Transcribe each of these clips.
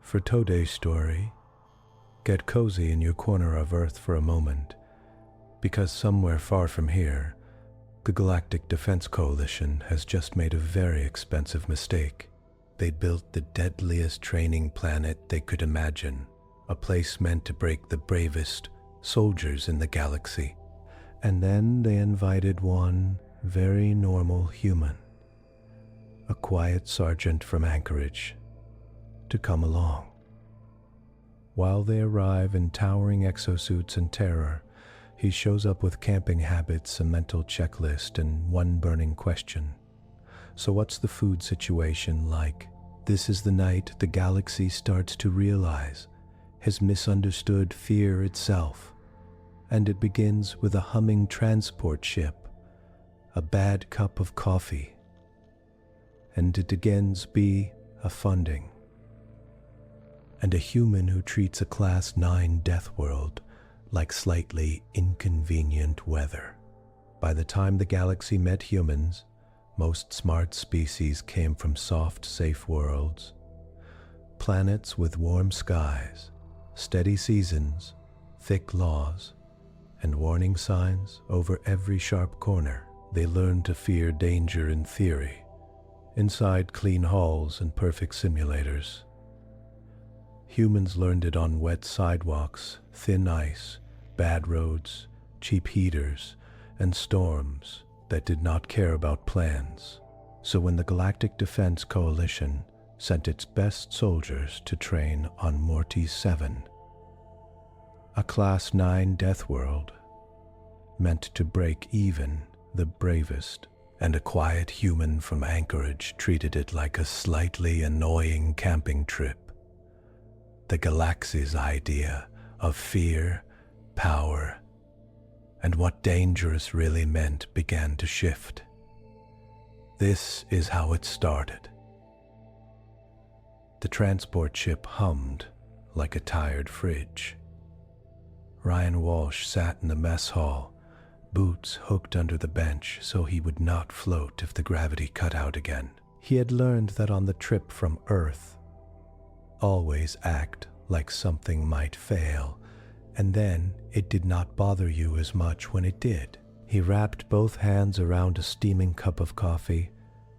For today's story, get cozy in your corner of Earth for a moment, because somewhere far from here, the Galactic Defense Coalition has just made a very expensive mistake. They built the deadliest training planet they could imagine, a place meant to break the bravest soldiers in the galaxy. And then they invited one very normal human, a quiet sergeant from Anchorage, to come along. While they arrive in towering exosuits and terror, he shows up with camping habits, a mental checklist, and one burning question. So what's the food situation like? This is the night the galaxy starts to realize his misunderstood fear itself, and it begins with a humming transport ship, a bad cup of coffee, and it again's be a funding, and a human who treats a Class 9 Deathworld like slightly inconvenient weather. By the time the galaxy met humans, most smart species came from soft, safe worlds, planets with warm skies, steady seasons, thick laws, and warning signs over every sharp corner. They learned to fear danger in theory, inside clean halls and perfect simulators. Humans learned it on wet sidewalks, thin ice, bad roads, cheap heaters, and storms that did not care about plans. So when the Galactic Defense Coalition sent its best soldiers to train on Mortise 7, a Class 9 Deathworld, meant to break even the bravest, and a quiet human from Anchorage treated it like a slightly annoying camping trip. The galaxy's idea of fear, power, and what dangerous really meant began to shift. This is how it started. The transport ship hummed like a tired fridge. Ryan Walsh sat in the mess hall, boots hooked under the bench so he would not float if the gravity cut out again. He had learned that on the trip from Earth, always act like something might fail, and then it did not bother you as much when it did. He wrapped both hands around a steaming cup of coffee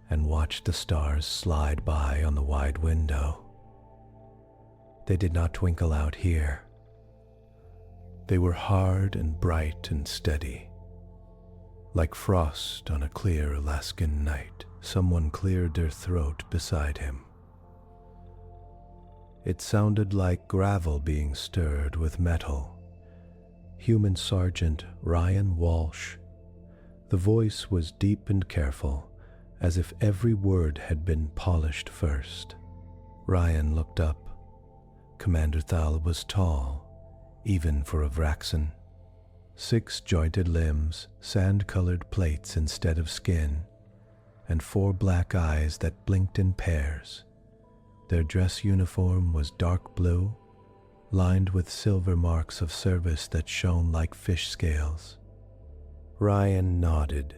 and watched the stars slide by on the wide window. They did not twinkle out here. They were hard and bright and steady, like frost on a clear Alaskan night. Someone cleared their throat beside him. It sounded like gravel being stirred with metal. Human Sergeant Ryan Walsh. The voice was deep and careful, as if every word had been polished first. Ryan looked up. Commander Thal was tall, even for a Vraxan. 6 jointed limbs, sand-colored plates instead of skin, and 4 black eyes that blinked in pairs. Their dress uniform was dark blue, lined with silver marks of service that shone like fish scales. Ryan nodded.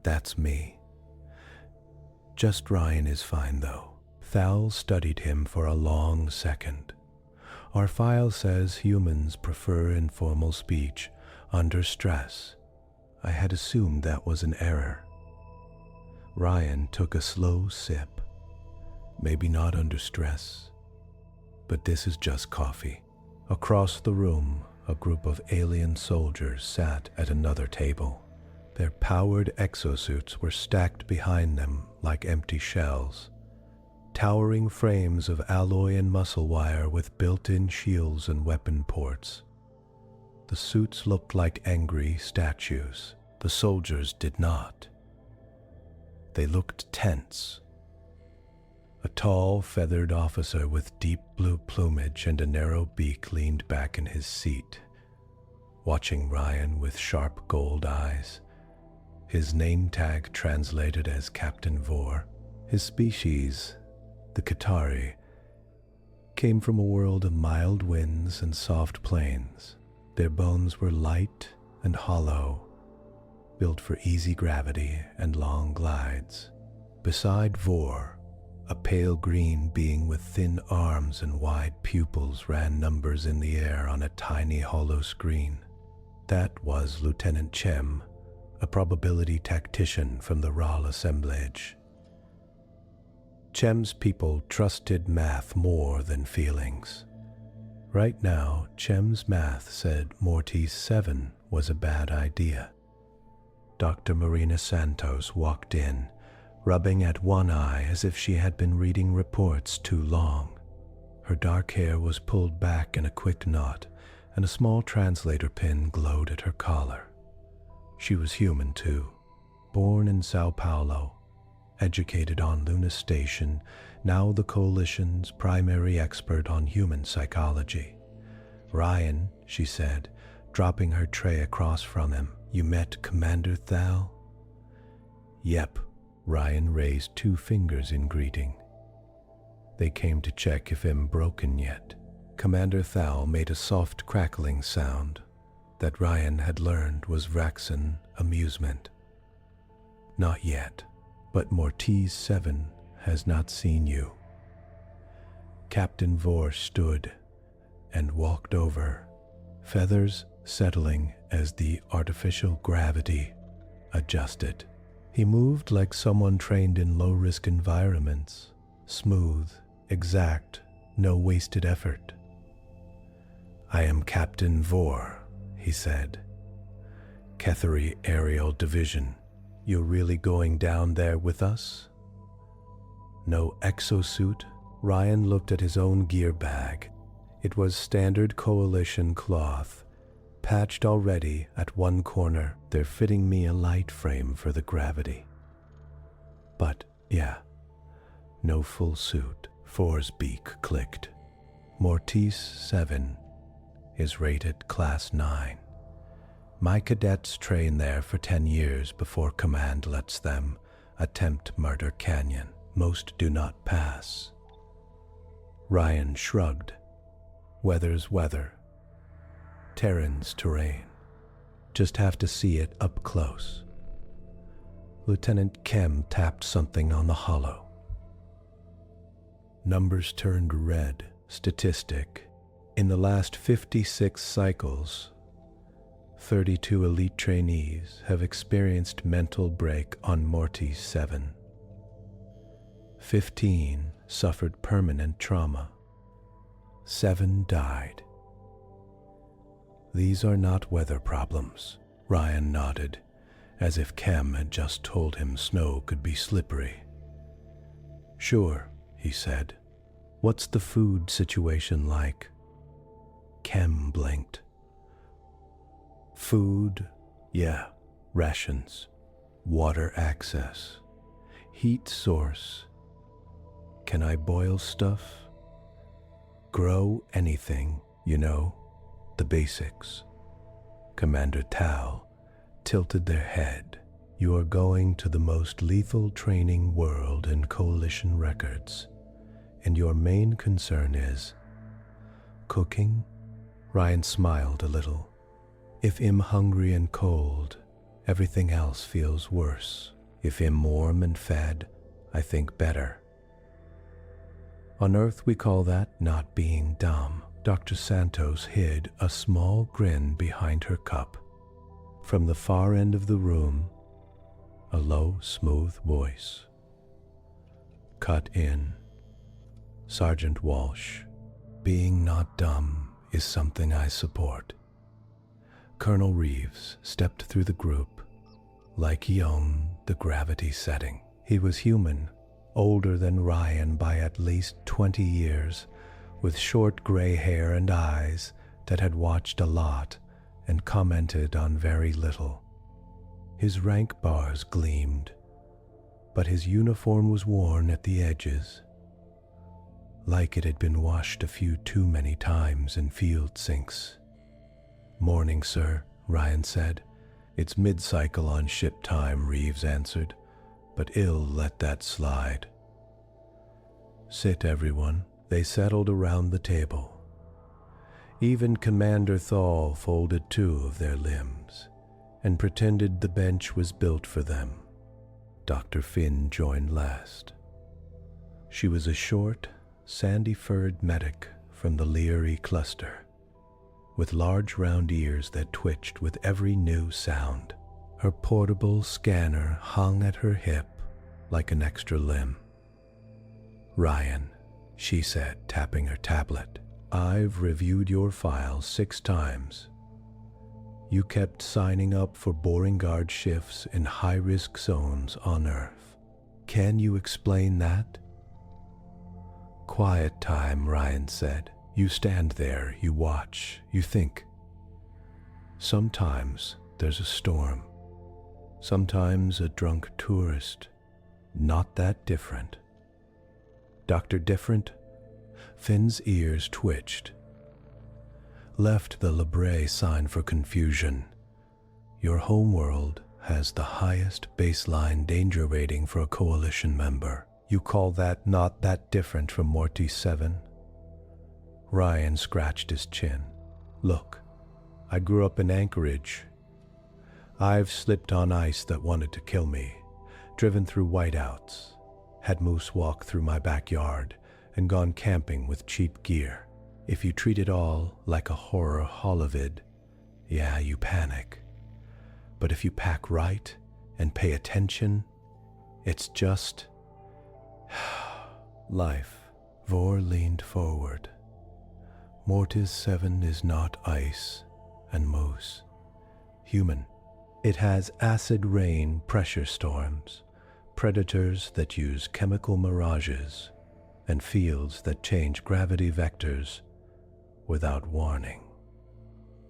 That's me. Just Ryan is fine, though. Thal studied him for a long second. Our file says humans prefer informal speech under stress. I had assumed that was an error. Ryan took a slow sip. Maybe not under stress, but this is just coffee. Across the room, a group of alien soldiers sat at another table. Their powered exosuits were stacked behind them like empty shells, towering frames of alloy and muscle wire with built-in shields and weapon ports. The suits looked like angry statues. The soldiers did not. They looked tense. A tall, feathered officer with deep blue plumage and a narrow beak leaned back in his seat, watching Ryan with sharp gold eyes. His name tag translated as Captain Vor. His species, the Qatari, came from a world of mild winds and soft plains. Their bones were light and hollow, built for easy gravity and long glides. Beside Vor, A pale green being with thin arms and wide pupils ran numbers in the air on a tiny hollow screen. That was Lieutenant Chem, a probability tactician from the RAL assemblage. Chem's people trusted math more than feelings. Right now, Chem's math said Mortise 7 was a bad idea. Dr. Marina Santos walked in, rubbing at one eye as if she had been reading reports too long. Her dark hair was pulled back in a quick knot, and a small translator pin glowed at her collar. She was human too, born in Sao Paulo, educated on Luna Station, now the Coalition's primary expert on human psychology. "Ryan," she said, dropping her tray across from him, "you met Commander Thal?" "Yep." Ryan raised 2 fingers in greeting. They came to check if I'm broken yet. Commander Thal made a soft crackling sound that Ryan had learned was Vraxan amusement. "Not yet, but Mortise 7 has not seen you." Captain Vor stood and walked over, feathers settling as the artificial gravity adjusted. He moved like someone trained in low-risk environments, smooth, exact, no wasted effort. "I am Captain Vor," he said. "Ketheri Aerial Division. You're really going down there with us?" "No exosuit?" Ryan looked at his own gear bag. It was standard Coalition cloth, patched already at one corner. "They're fitting me a light frame for the gravity. But, yeah, no full suit." Vor's beak clicked. "Mortise 7 is rated Class 9. My cadets train there for 10 years before command lets them attempt Murder Canyon. Most do not pass." Ryan shrugged. "Weather's weather. Terran's terrain. Just have to see it up close." Lieutenant Chem tapped something on the hollow. Numbers turned red. Statistic. In the last 56 cycles, 32 elite trainees have experienced mental break on Mortise 7. 15 suffered permanent trauma. 7 died. "These are not weather problems," Ryan nodded, as if Chem had just told him snow could be slippery. "Sure," he said. "What's the food situation like?" Chem blinked. "Food, yeah, rations, water access, heat source. Can I boil stuff? Grow anything, you know, the basics." Commander Tal tilted their head. "You are going to the most lethal training world in Coalition records, and your main concern is cooking?" Ryan smiled a little. "If I'm hungry and cold, everything else feels worse. If I'm warm and fed, I think better. On Earth we call that not being dumb." Dr. Santos hid a small grin behind her cup. From the far end of the room, a low, smooth voice cut in. "Sergeant Walsh, being not dumb is something I support." Colonel Reeves stepped through the group like he owned the gravity setting. He was human, older than Ryan by at least 20 years, with short gray hair and eyes that had watched a lot and commented on very little. His rank bars gleamed, but his uniform was worn at the edges, like it had been washed a few too many times in field sinks. "Morning, sir," Ryan said. "It's mid-cycle on ship time," Reeves answered, "but ill let that slide." "Sit, everyone." They settled around the table. Even Commander Thal folded 2 of their limbs and pretended the bench was built for them. Dr. Finn joined last. She was a short, sandy-furred medic from the Leary cluster, with large round ears that twitched with every new sound. Her portable scanner hung at her hip like an extra limb. "Ryan," she said, tapping her tablet, "I've reviewed your file 6 times. You kept signing up for boring guard shifts in high-risk zones on Earth. Can you explain that?" "Quiet time," Ryan said. "You stand there, you watch, you think. Sometimes there's a storm. Sometimes a drunk tourist. Not that different." "Dr. Different?" Finn's ears twitched. "Left the Libre sign for confusion. Your homeworld has the highest baseline danger rating for a coalition member. You call that not that different from Mortise 7? Ryan scratched his chin. "Look, I grew up in Anchorage. I've slipped on ice that wanted to kill me, driven through whiteouts, had moose walk through my backyard, and gone camping with cheap gear. If you treat it all like a horror holovid, yeah, you panic. But if you pack right and pay attention, it's just life." Vor leaned forward. "Mortise 7 is not ice and moose. Human. It has acid rain pressure storms, predators that use chemical mirages, and fields that change gravity vectors without warning.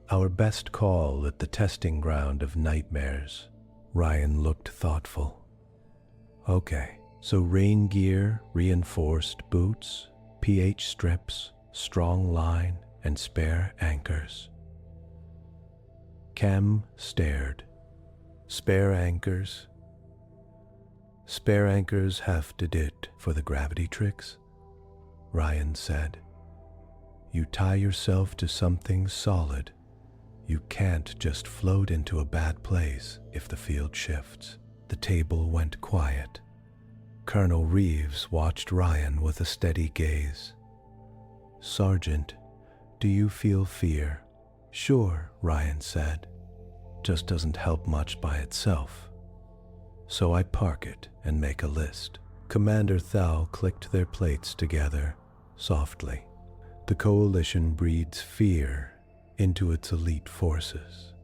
Our best call at the testing ground of nightmares." Ryan looked thoughtful. "Okay, so rain gear, reinforced boots, pH strips, strong line, and spare anchors." Cam stared. "Spare anchors? Spare anchors have to dit for the gravity tricks?" Ryan said. "You tie yourself to something solid. You can't just float into a bad place if the field shifts." The table went quiet. Colonel Reeves watched Ryan with a steady gaze. "Sergeant, do you feel fear?" "Sure," Ryan said. "Just doesn't help much by itself. So I park it and make a list." Commander Thal clicked their plates together, softly. "The Coalition breeds fear into its elite forces.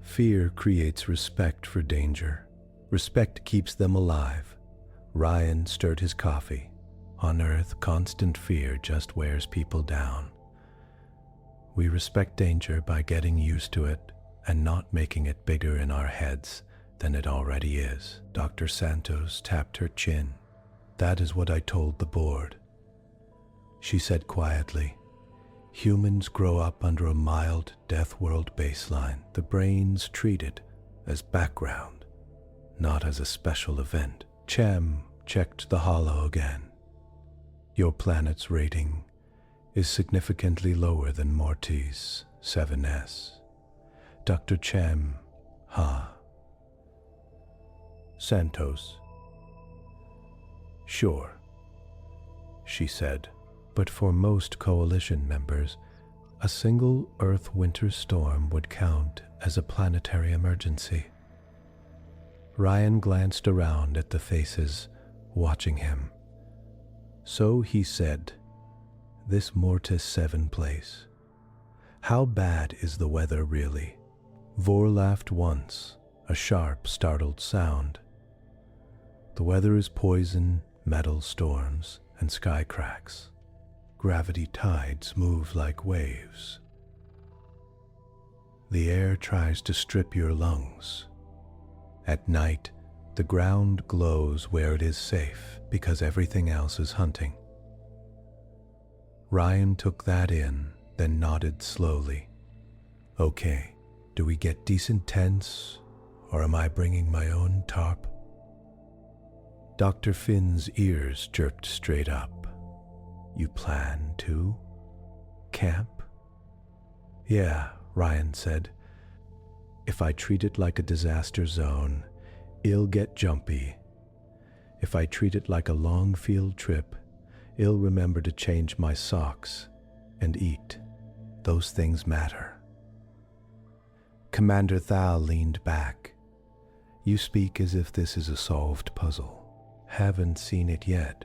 Fear creates respect for danger. Respect keeps them alive." Ryan stirred his coffee. "On Earth, constant fear just wears people down. We respect danger by getting used to it and not making it bigger in our heads than it already is." Dr. Santos tapped her chin. "That is what I told the board." She said quietly, "Humans grow up under a mild Deathworld baseline. The brains treat it as background, not as a special event." Cham checked the holo again. "Your planet's rating is significantly lower than Mortise 7S. Dr. Cham, Santos. "Sure," she said, "but for most Coalition members, a single Earth winter storm would count as a planetary emergency." Ryan glanced around at the faces watching him. "So," he said, "this Mortise 7 place. How bad is the weather really?" Vor laughed once, a sharp, startled sound. "The weather is poison, metal storms, and sky cracks. Gravity tides move like waves. The air tries to strip your lungs. At night, the ground glows where it is safe because everything else is hunting." Ryan took that in, then nodded slowly. "Okay, do we get decent tents, or am I bringing my own tarp?" Dr. Finn's ears jerked straight up. "You plan to camp?" "Yeah," Ryan said. "If I treat it like a disaster zone, it'll get jumpy. If I treat it like a long field trip, I'll remember to change my socks and eat. Those things matter. Commander Thal leaned back. You speak as if this is a solved puzzle. Haven't seen it yet,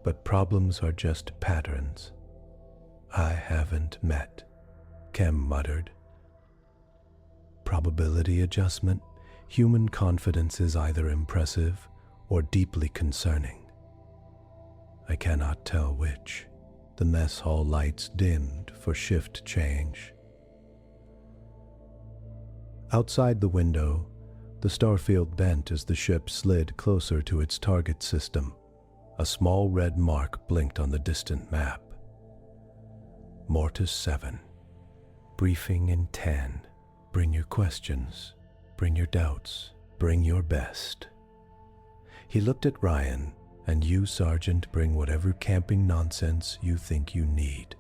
but problems are just patterns I haven't met, Kem muttered. Probability adjustment. Human confidence is either impressive or deeply concerning. I cannot tell which. The mess hall lights dimmed for shift change. Outside the window, the starfield bent as the ship slid closer to its target system. A small red mark blinked on the distant map. Mortise 7. Briefing in 10. Bring your questions. Bring your doubts. Bring your best. He looked at Ryan. And you, Sergeant, bring whatever camping nonsense you think you need.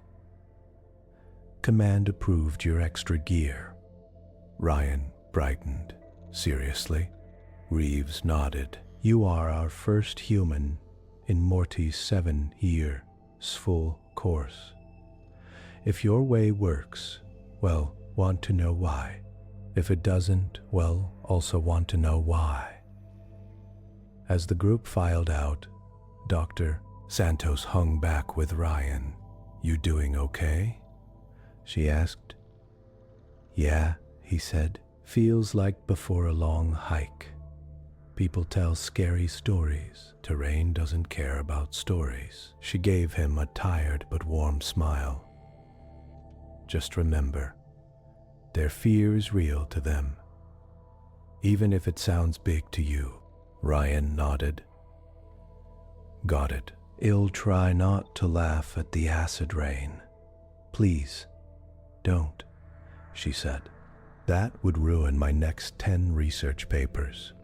Command approved your extra gear. Ryan brightened. Seriously? Reeves nodded. You are our first human in Mortise 7 years full course. If your way works, well, want to know why. If it doesn't, well, also want to know why. As the group filed out, Dr. Santos hung back with Ryan. You doing okay? She asked. Yeah, he said. Feels like before a long hike. People tell scary stories. Terrain doesn't care about stories. She gave him a tired but warm smile. Just remember, their fear is real to them, even if it sounds big to you. Ryan nodded. Got it. I'll try not to laugh at the acid rain. Please, don't, she said. That would ruin my next 10 research papers.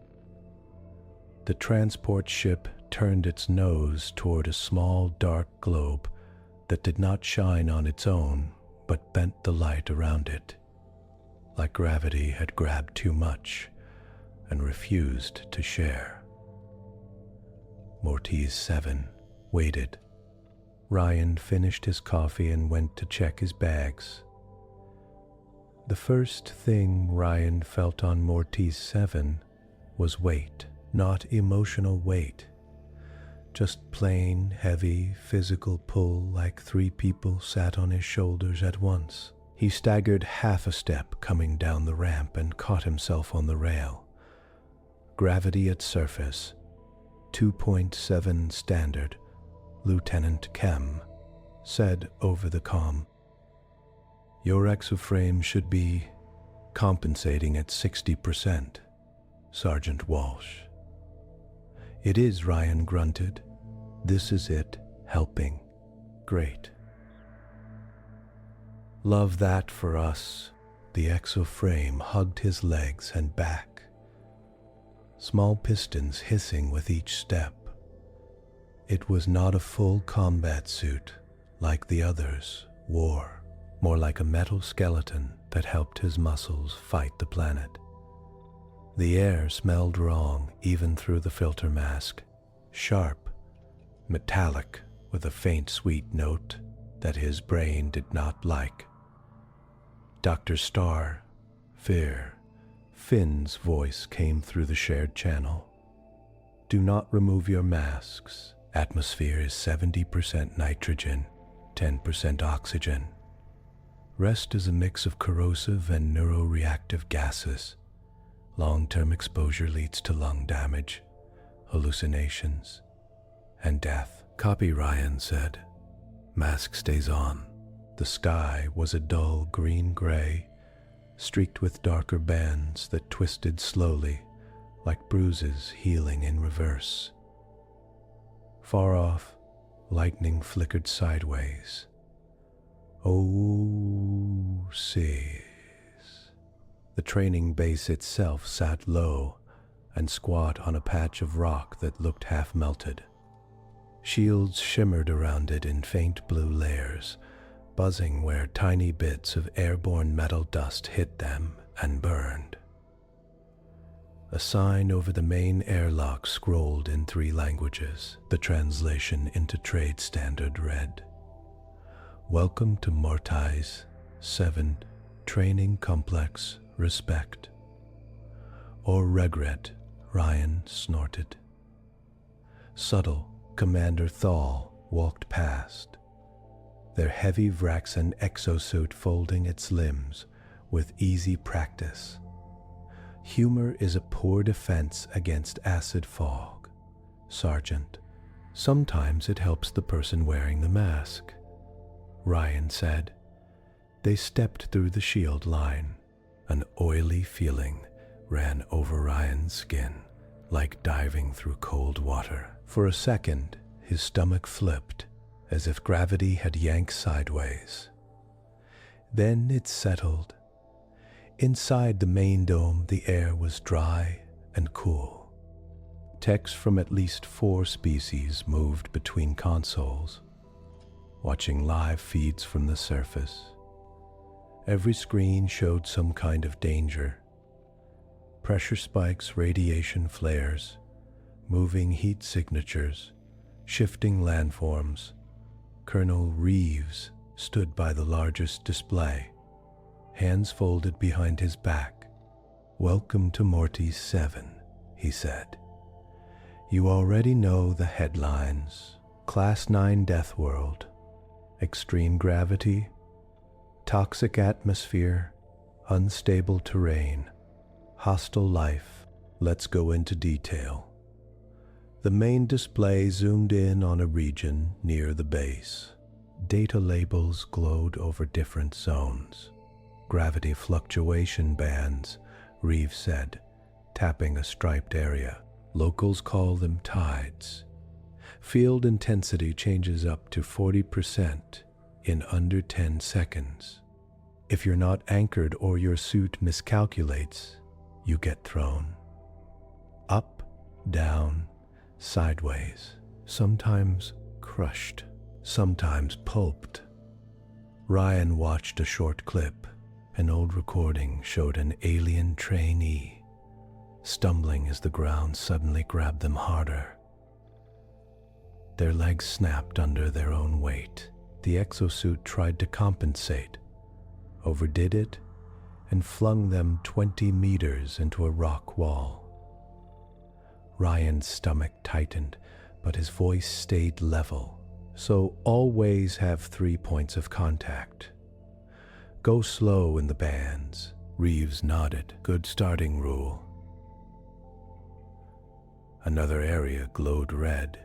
The transport ship turned its nose toward a small dark globe that did not shine on its own, but bent the light around it, like gravity had grabbed too much and refused to share. Mortise 7 waited. Ryan finished his coffee and went to check his bags. The first thing Ryan felt on Mortise 7 was weight, not emotional weight, just plain, heavy, physical pull like 3 people sat on his shoulders at once. He staggered half a step coming down the ramp and caught himself on the rail. Gravity at surface, 2.7 standard, Lieutenant Kem said over the comm. Your exoframe should be compensating at 60%, Sergeant Walsh. It is, Ryan grunted. This is it, helping. Great. Love that for us. The exoframe hugged his legs and back. Small pistons hissing with each step. It was not a full combat suit like the others wore, more like a metal skeleton that helped his muscles fight the planet. The air smelled wrong even through the filter mask, sharp, metallic with a faint sweet note that his brain did not like. Dr. Starr, Finn's voice came through the shared channel. Do not remove your masks. Atmosphere is 70% nitrogen, 10% oxygen. Rest is a mix of corrosive and neuroreactive gases. Long-term exposure leads to lung damage, hallucinations, and death. Copy, Ryan said. Mask stays on. The sky was a dull green-gray, streaked with darker bands that twisted slowly, like bruises healing in reverse. Far off, lightning flickered sideways. Oh, seas. The training base itself sat low and squat on a patch of rock that looked half melted. Shields shimmered around it in faint blue layers, buzzing where tiny bits of airborne metal dust hit them and burned. A sign over the main airlock scrolled in 3 languages. The translation into trade standard read, "Welcome to Mortise 7 Training Complex Respect." "Or regret," Ryan snorted. Subtle, Commander Thal walked past, their heavy Vraxan exosuit folding its limbs with easy practice. "Humor is a poor defense against acid fog, Sergeant. Sometimes it helps the person wearing the mask," Ryan said. They stepped through the shield line. An oily feeling ran over Ryan's skin, like diving through cold water. For a second, his stomach flipped, as if gravity had yanked sideways. Then it settled. Inside the main dome, the air was dry and cool. Techs from at least 4 species moved between consoles, watching live feeds from the surface. Every screen showed some kind of danger. Pressure spikes, radiation flares, moving heat signatures, shifting landforms. Colonel Reeves stood by the largest display, hands folded behind his back. "Welcome to Mortise 7, he said. "You already know the headlines. Class 9 Deathworld. Extreme gravity, toxic atmosphere, unstable terrain, hostile life. Let's go into detail." The main display zoomed in on a region near the base. Data labels glowed over different zones. "Gravity fluctuation bands," Reeves said, tapping a striped area. "Locals call them tides. Field intensity changes up to 40% in under 10 seconds. If you're not anchored or your suit miscalculates, you get thrown. Up, down, sideways, sometimes crushed, sometimes pulped." Ryan watched a short clip. An old recording showed an alien trainee stumbling as the ground suddenly grabbed them harder. Their legs snapped under their own weight. The exosuit tried to compensate, overdid it, and flung them 20 meters into a rock wall. Ryan's stomach tightened, but his voice stayed level. "So always have 3 points of contact. Go slow in the bands." Reeves nodded. "Good starting rule." Another area glowed red.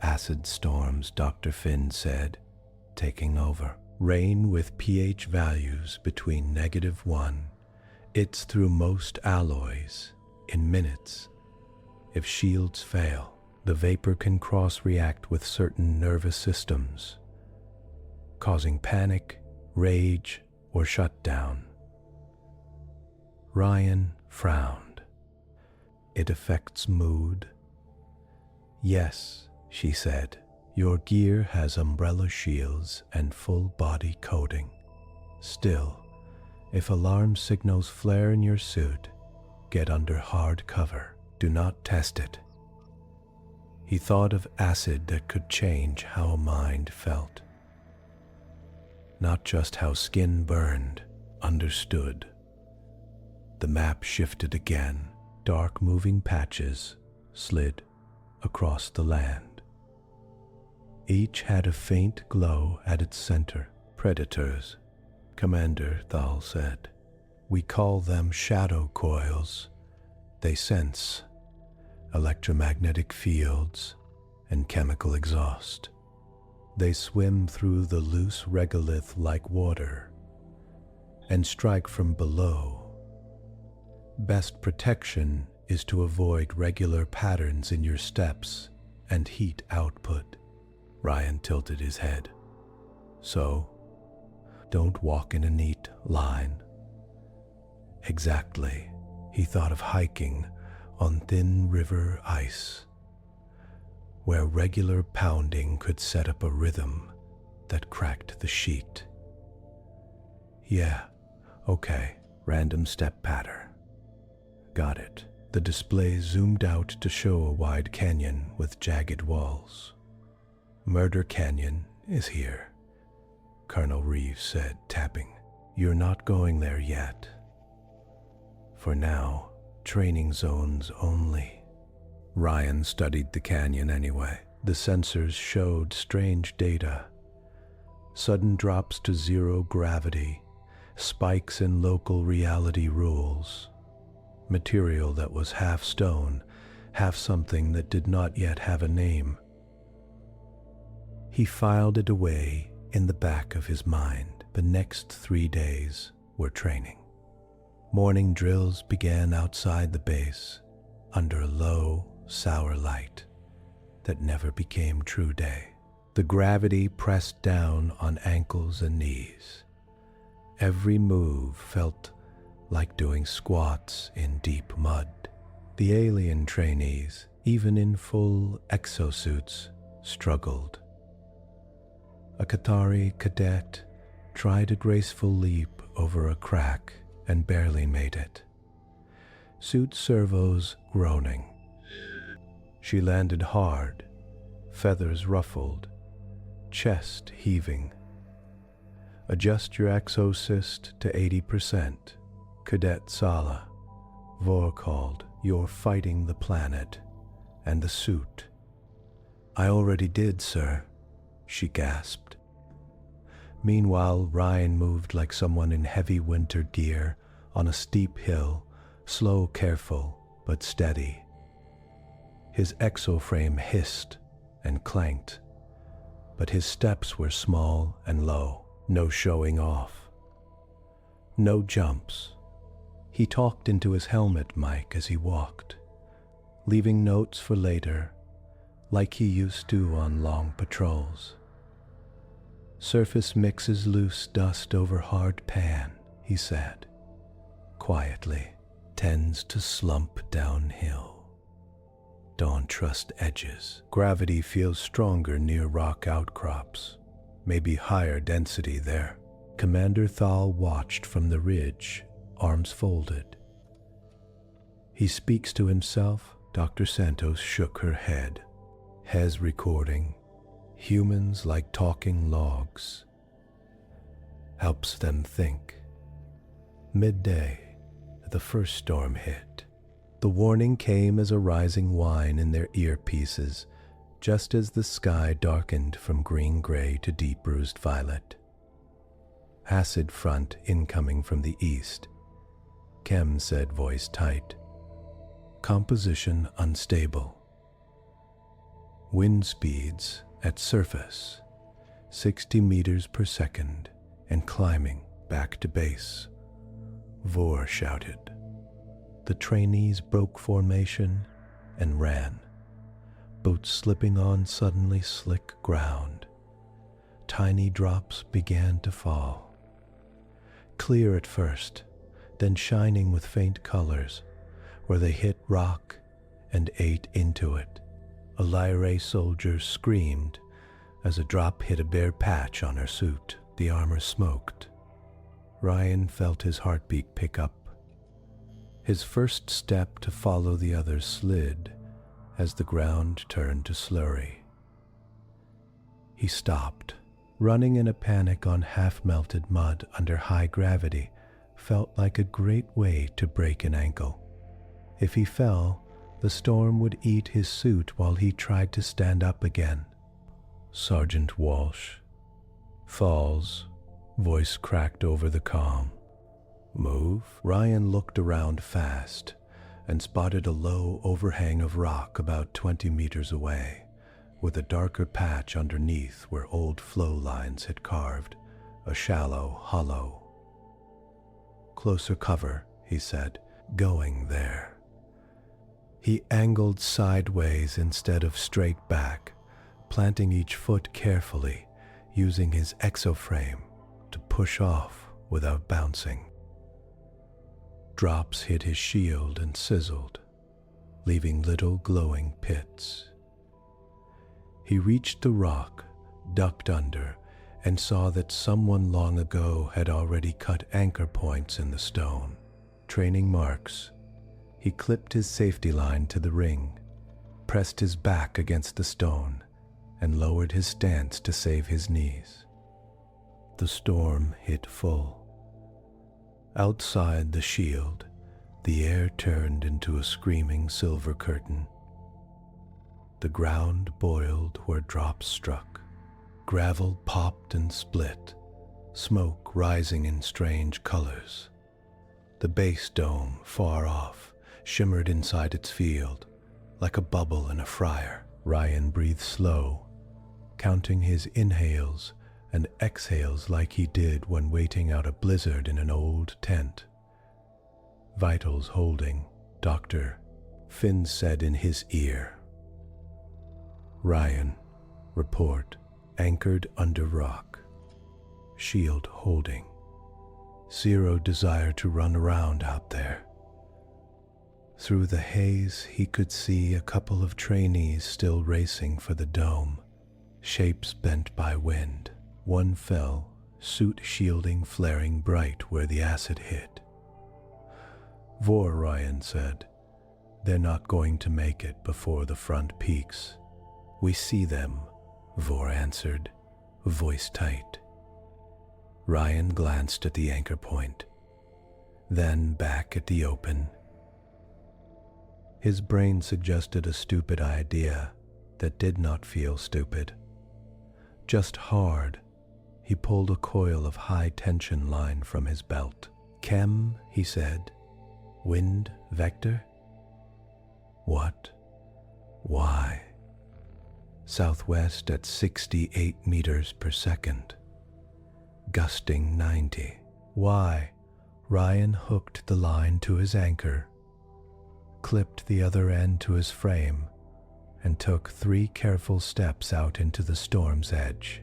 "Acid storms," Dr. Finn said, taking over. "Rain with pH values between -1. It's through most alloys in minutes. If shields fail, the vapor can cross-react with certain nervous systems, causing panic, rage, or shutdown." Ryan frowned. "It affects mood?" "Yes," she said. "Your gear has umbrella shields and full body coating. Still, if alarm signals flare in your suit, get under hard cover. Do not test it." He thought of acid that could change how a mind felt. Not just how skin burned, understood. The map shifted again. Dark moving patches slid across the land. Each had a faint glow at its center. "Predators," Commander Thal said. "We call them shadow coils. They sense electromagnetic fields and chemical exhaust. They swim through the loose regolith like water and strike from below. Best protection is to avoid regular patterns in your steps and heat output." Ryan tilted his head. "So, don't walk in a neat line." Exactly. He thought of hiking on thin river ice, where regular pounding could set up a rhythm that cracked the sheet. "Yeah, okay, random step pattern. Got it." The display zoomed out to show a wide canyon with jagged walls. "Murder Canyon is here," Colonel Reeves said, tapping. "You're not going there yet. For now, training zones only." Ryan studied the canyon anyway. The sensors showed strange data. Sudden drops to zero gravity, spikes in local reality rules, material that was half stone, half something that did not yet have a name. He filed it away in the back of his mind. The next 3 days were training. Morning drills began outside the base, under a low, sour light that never became true day. The gravity pressed down on ankles and knees. Every move felt like doing squats in deep mud. The alien trainees, even in full exosuits, struggled. A Qatari cadet tried a graceful leap over a crack and barely made it. Suit servos groaning. She landed hard, feathers ruffled, chest heaving. "Adjust your exocyst to 80%, Cadet Sala," Vor called. "You're fighting the planet and the suit." "I already did, sir," she gasped. Meanwhile, Ryan moved like someone in heavy winter gear on a steep hill, slow, careful, but steady. His exoframe hissed and clanked, but his steps were small and low, no showing off. No jumps. He talked into his helmet mic as he walked, leaving notes for later, like he used to on long patrols. "Surface mixes loose dust over hard pan," he said, quietly. "Tends to slump downhill. Don't trust edges. Gravity feels stronger near rock outcrops, maybe higher density there." Commander Thal watched from the ridge, arms folded. "He speaks to himself?" Dr. Santos shook her head. "Hes recording. Humans like talking logs. Helps them think." Midday, the first storm hit. The warning came as a rising whine in their earpieces, just as the sky darkened from green-gray to deep bruised violet. "Acid front incoming from the east," Chem said, voice tight. "Composition unstable. Wind speeds at surface, 60 meters per second, and climbing back to base," Vor shouted. The trainees broke formation and ran, boots slipping on suddenly slick ground. Tiny drops began to fall. Clear at first, then shining with faint colors, where they hit rock and ate into it. A Lyrae soldier screamed as a drop hit a bare patch on her suit. The armor smoked. Ryan felt his heartbeat pick up. His first step to follow the others slid as the ground turned to slurry. He stopped. Running in a panic on half-melted mud under high gravity felt like a great way to break an ankle. If he fell, the storm would eat his suit while he tried to stand up again. "Sergeant Walsh." "Falls," voice cracked over the comm. "Move?" Ryan looked around fast and spotted a low overhang of rock about 20 meters away, with a darker patch underneath where old flow lines had carved a shallow hollow. "Closer cover," he said, "going there." He angled sideways instead of straight back, planting each foot carefully, using his exoframe to push off without bouncing. Drops hit his shield and sizzled, leaving little glowing pits. He reached the rock, ducked under, and saw that someone long ago had already cut anchor points in the stone, training marks He clipped his safety line to the ring, pressed his back against the stone, and lowered his stance to save his knees. The storm hit full. Outside the shield, the air turned into a screaming silver curtain. The ground boiled where drops struck. Gravel popped and split, smoke rising in strange colors. The base dome, far off, shimmered inside its field, like a bubble in a fryer. Ryan breathed slow, counting his inhales and exhales like he did when waiting out a blizzard in an old tent. Vitals holding, Dr. Finn said in his ear. Ryan, report, anchored under rock. Shield holding. Zero desire to run around out there. Through the haze, he could see a couple of trainees still racing for the dome, shapes bent by wind. One fell, suit shielding flaring bright where the acid hit. Vor, Ryan said, they're not going to make it before the front peaks. We see them, Vor answered, voice tight. Ryan glanced at the anchor point, then back at the open. His brain suggested a stupid idea that did not feel stupid. Just hard, he pulled a coil of high-tension line from his belt. Chem, he said. Wind vector? What? Why? Southwest at 68 meters per second. Gusting 90. Why? Ryan hooked the line to his anchor, clipped the other end to his frame, and took 3 careful steps out into the storm's edge.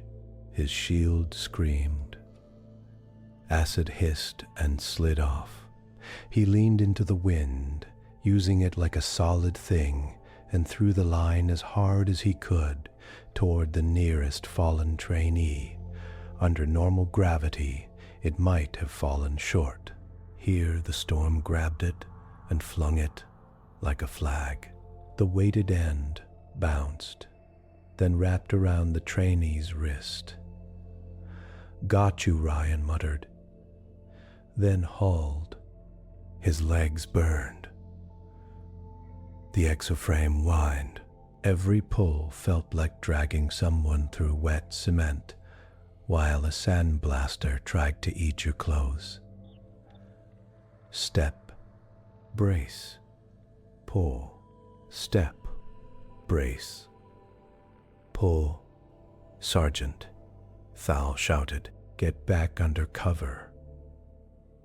His shield screamed. Acid hissed and slid off. He leaned into the wind, using it like a solid thing, and threw the line as hard as he could toward the nearest fallen trainee. Under normal gravity, it might have fallen short. Here the storm grabbed it and flung it like a flag. The weighted end bounced, then wrapped around the trainee's wrist. Got you, Ryan muttered, then hauled. His legs burned. The exoframe whined. Every pull felt like dragging someone through wet cement, while a sandblaster tried to eat your clothes. Step, brace, pull, step, brace, pull. Sergeant, Thal shouted, get back under cover.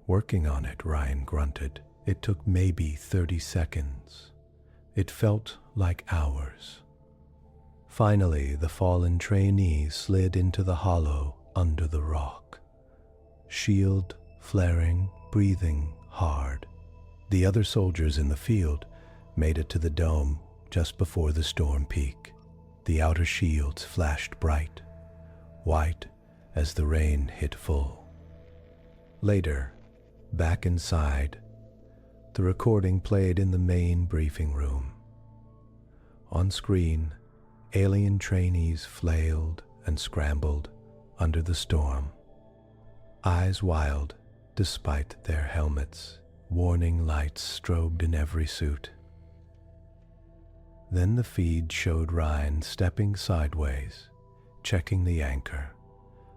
Working on it, Ryan grunted. It took maybe 30 seconds. It felt like hours. Finally, the fallen trainee slid into the hollow under the rock. Shield flaring, breathing hard. The other soldiers in the field made it to the dome just before the storm peak. The outer shields flashed bright, white as the rain hit full. Later, back inside, the recording played in the main briefing room. On screen, alien trainees flailed and scrambled under the storm, eyes wild despite their helmets. Warning lights strobed in every suit. Then the feed showed Ryan stepping sideways, checking the anchor,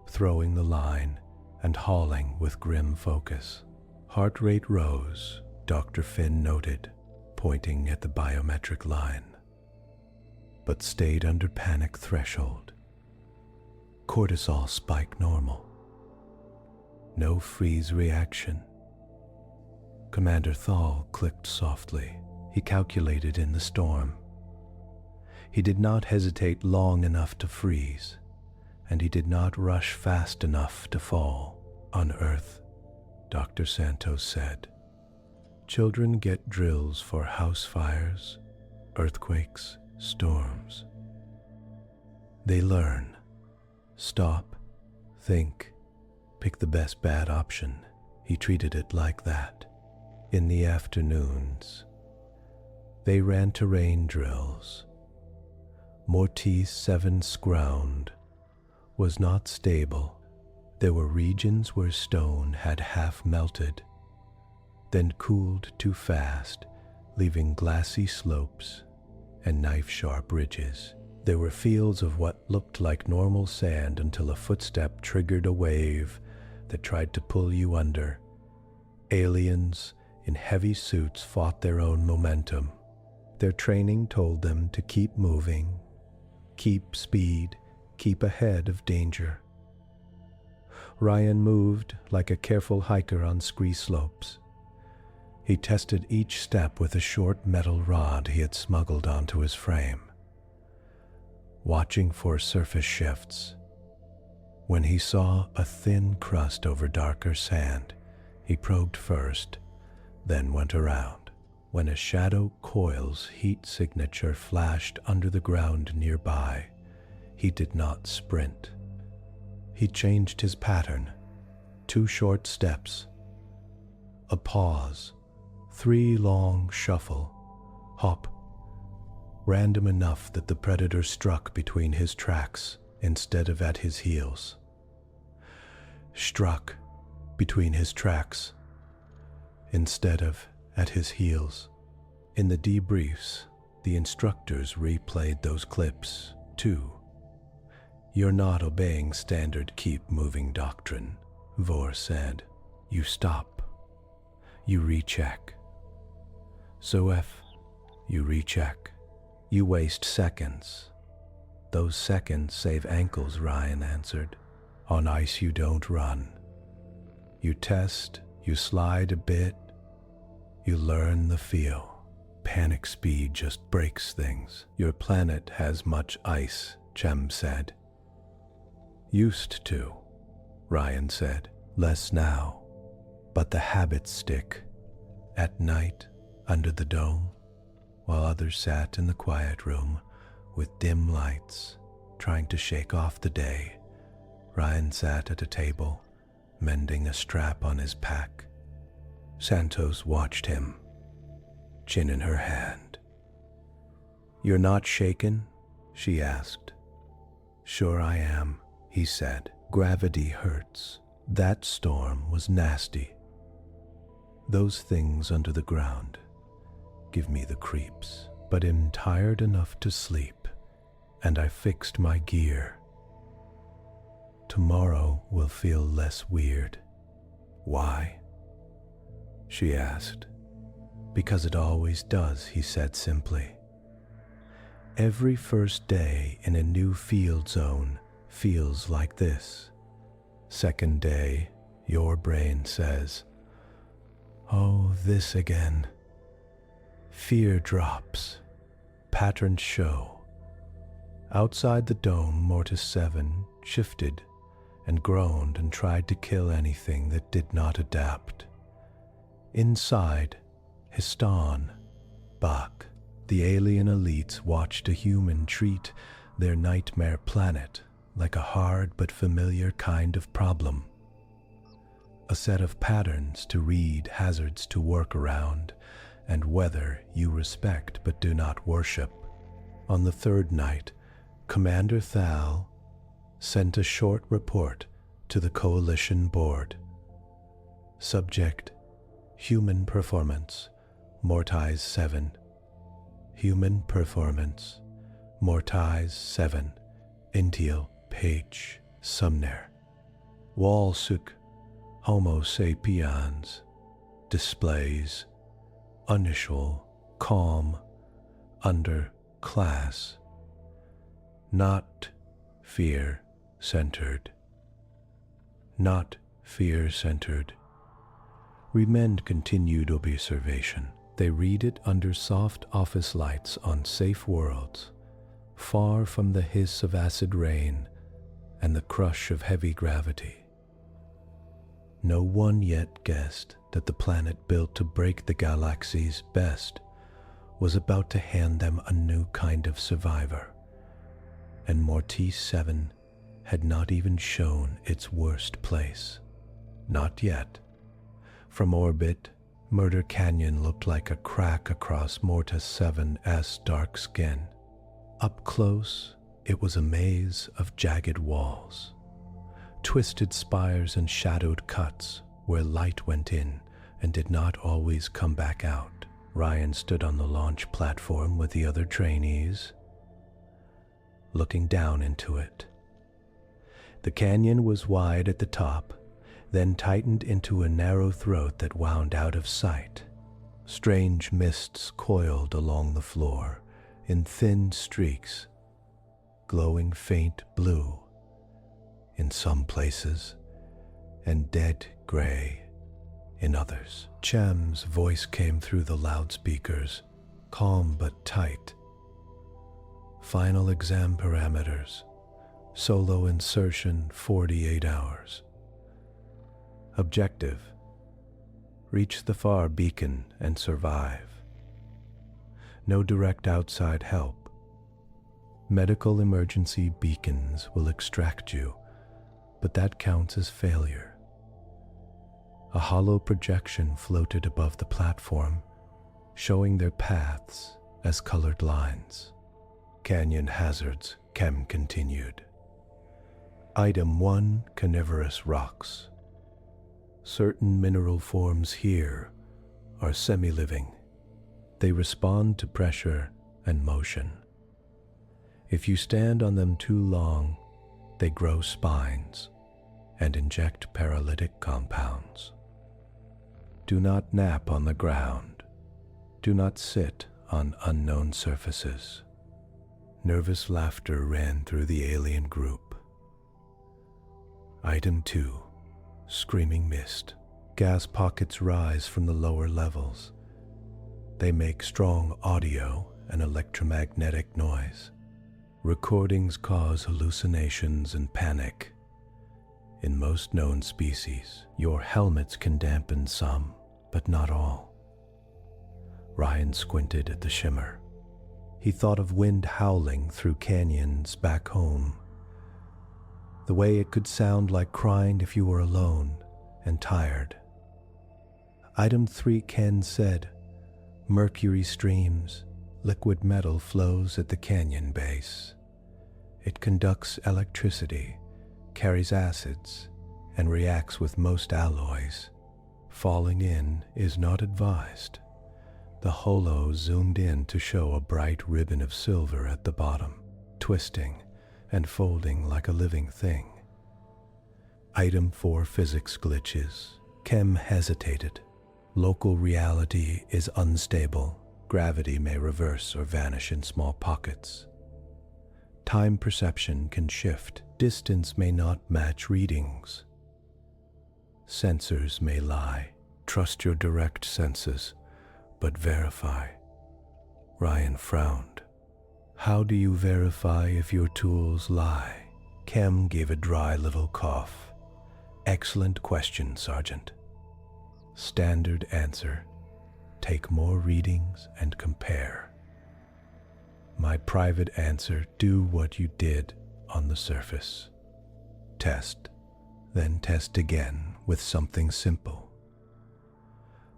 throwing the line, and hauling with grim focus. Heart rate rose, Dr. Finn noted, pointing at the biometric line, but stayed under panic threshold. Cortisol spike normal. No freeze reaction. Commander Thal clicked softly. He calculated in the storm. He did not hesitate long enough to freeze, and he did not rush fast enough to fall. On Earth, Dr. Santos said, children get drills for house fires, earthquakes, storms. They learn. Stop, think, pick the best bad option. He treated it like that. In the afternoons, They ran terrain drills. Mortise 7's ground was not stable. There were regions where stone had half melted, then cooled too fast, leaving glassy slopes and knife-sharp ridges. There were fields of what looked like normal sand until a footstep triggered a wave that tried to pull you under. Aliens in heavy suits fought their own momentum. Their training told them to keep moving, keep speed, keep ahead of danger. Ryan moved like a careful hiker on scree slopes. He tested each step with a short metal rod he had smuggled onto his frame, watching for surface shifts. When he saw a thin crust over darker sand, he probed first, then went around. When a shadow coil's heat signature flashed under the ground nearby, he did not sprint. He changed his pattern. 2 short steps, a pause, 3 long shuffle, hop, random enough that the predator struck between his tracks instead of at his heels. Struck between his tracks instead of at his heels. In the debriefs, the instructors replayed those clips, too. "You're not obeying standard keep moving doctrine," Vor said. "You stop. You recheck. So if you recheck, you waste seconds. Those seconds save ankles," Ryan answered. "On ice you don't run. You test, you slide a bit, you learn the feel. Panic speed just breaks things." "Your planet has much ice," Chem said. "Used to," Ryan said. "Less now, but the habits stick. At night, under the dome, while others sat in the quiet room with dim lights, trying to shake off the day, Ryan sat at a table, mending a strap on his pack. Santos watched him, chin in her hand. "You're not shaken?" she asked. "Sure I am," he said. "Gravity hurts. That storm was nasty. Those things under the ground give me the creeps, but I'm tired enough to sleep, and I fixed my gear. Tomorrow will feel less weird." "Why?" she asked. "Because it always does," he said simply. "Every first day in a new field zone feels like this. Second day, your brain says, 'Oh, this again.' Fear drops. Patterns show." Outside the dome, Mortise 7 shifted and groaned and tried to kill anything that did not adapt. Inside, Histon, Bach, the alien elites watched a human treat their nightmare planet like a hard but familiar kind of problem. A set of patterns to read, hazards to work around, and weather you respect but do not worship. On the 3rd night, Commander Thal sent a short report to the Coalition Board. Subject: Human Performance, Mortise 7. Human Performance, Mortise 7. Intial Page Sumner. Walsuk Homo sapiens. Displays initial calm under class. Not fear-centered. Not fear-centered. Remend continued observation. They read it under soft office lights on safe worlds, far from the hiss of acid rain and the crush of heavy gravity. No one yet guessed that the planet built to break the galaxy's best was about to hand them a new kind of survivor, and Mortise 7 had not even shown its worst place. Not yet. From orbit, Murder Canyon looked like a crack across Mortise 7's dark skin. Up close, it was a maze of jagged walls, twisted spires and shadowed cuts where light went in and did not always come back out. Ryan stood on the launch platform with the other trainees, looking down into it. The canyon was wide at the top, then tightened into a narrow throat that wound out of sight. Strange mists coiled along the floor in thin streaks, glowing faint blue in some places and dead gray in others. Cham's voice came through the loudspeakers, calm but tight. Final exam parameters. Solo insertion 48 hours. Objective: reach the far beacon and survive. No direct outside help. Medical emergency beacons will extract you, but that counts as failure. A hollow projection floated above the platform, showing their paths as colored lines. Canyon hazards, Chem continued. Item 1, carnivorous rocks. Certain mineral forms here are semi-living. They respond to pressure and motion. If you stand on them too long, they grow spines and inject paralytic compounds. Do not nap on the ground. Do not sit on unknown surfaces. Nervous laughter ran through the alien group. Item 2, screaming mist. Gas pockets rise from the lower levels. They make strong audio and electromagnetic noise. Recordings cause hallucinations and panic. In most known species, your helmets can dampen some, but not all. Ryan squinted at the shimmer. He thought of wind howling through canyons back home. The way it could sound like crying if you were alone and tired. Item 3, Ken said, mercury streams. Liquid metal flows at the canyon base. It conducts electricity, carries acids, and reacts with most alloys. Falling in is not advised. The holo zoomed in to show a bright ribbon of silver at the bottom, twisting and folding like a living thing. Item 4, physics glitches. Chem hesitated. Local reality is unstable. Gravity may reverse or vanish in small pockets. Time perception can shift. Distance may not match readings. Sensors may lie. Trust your direct senses, but verify. Ryan frowned. How do you verify if your tools lie? Chem gave a dry little cough. Excellent question, Sergeant. Standard answer. Take more readings and compare. My private answer, do what you did on the surface. Test, then test again with something simple.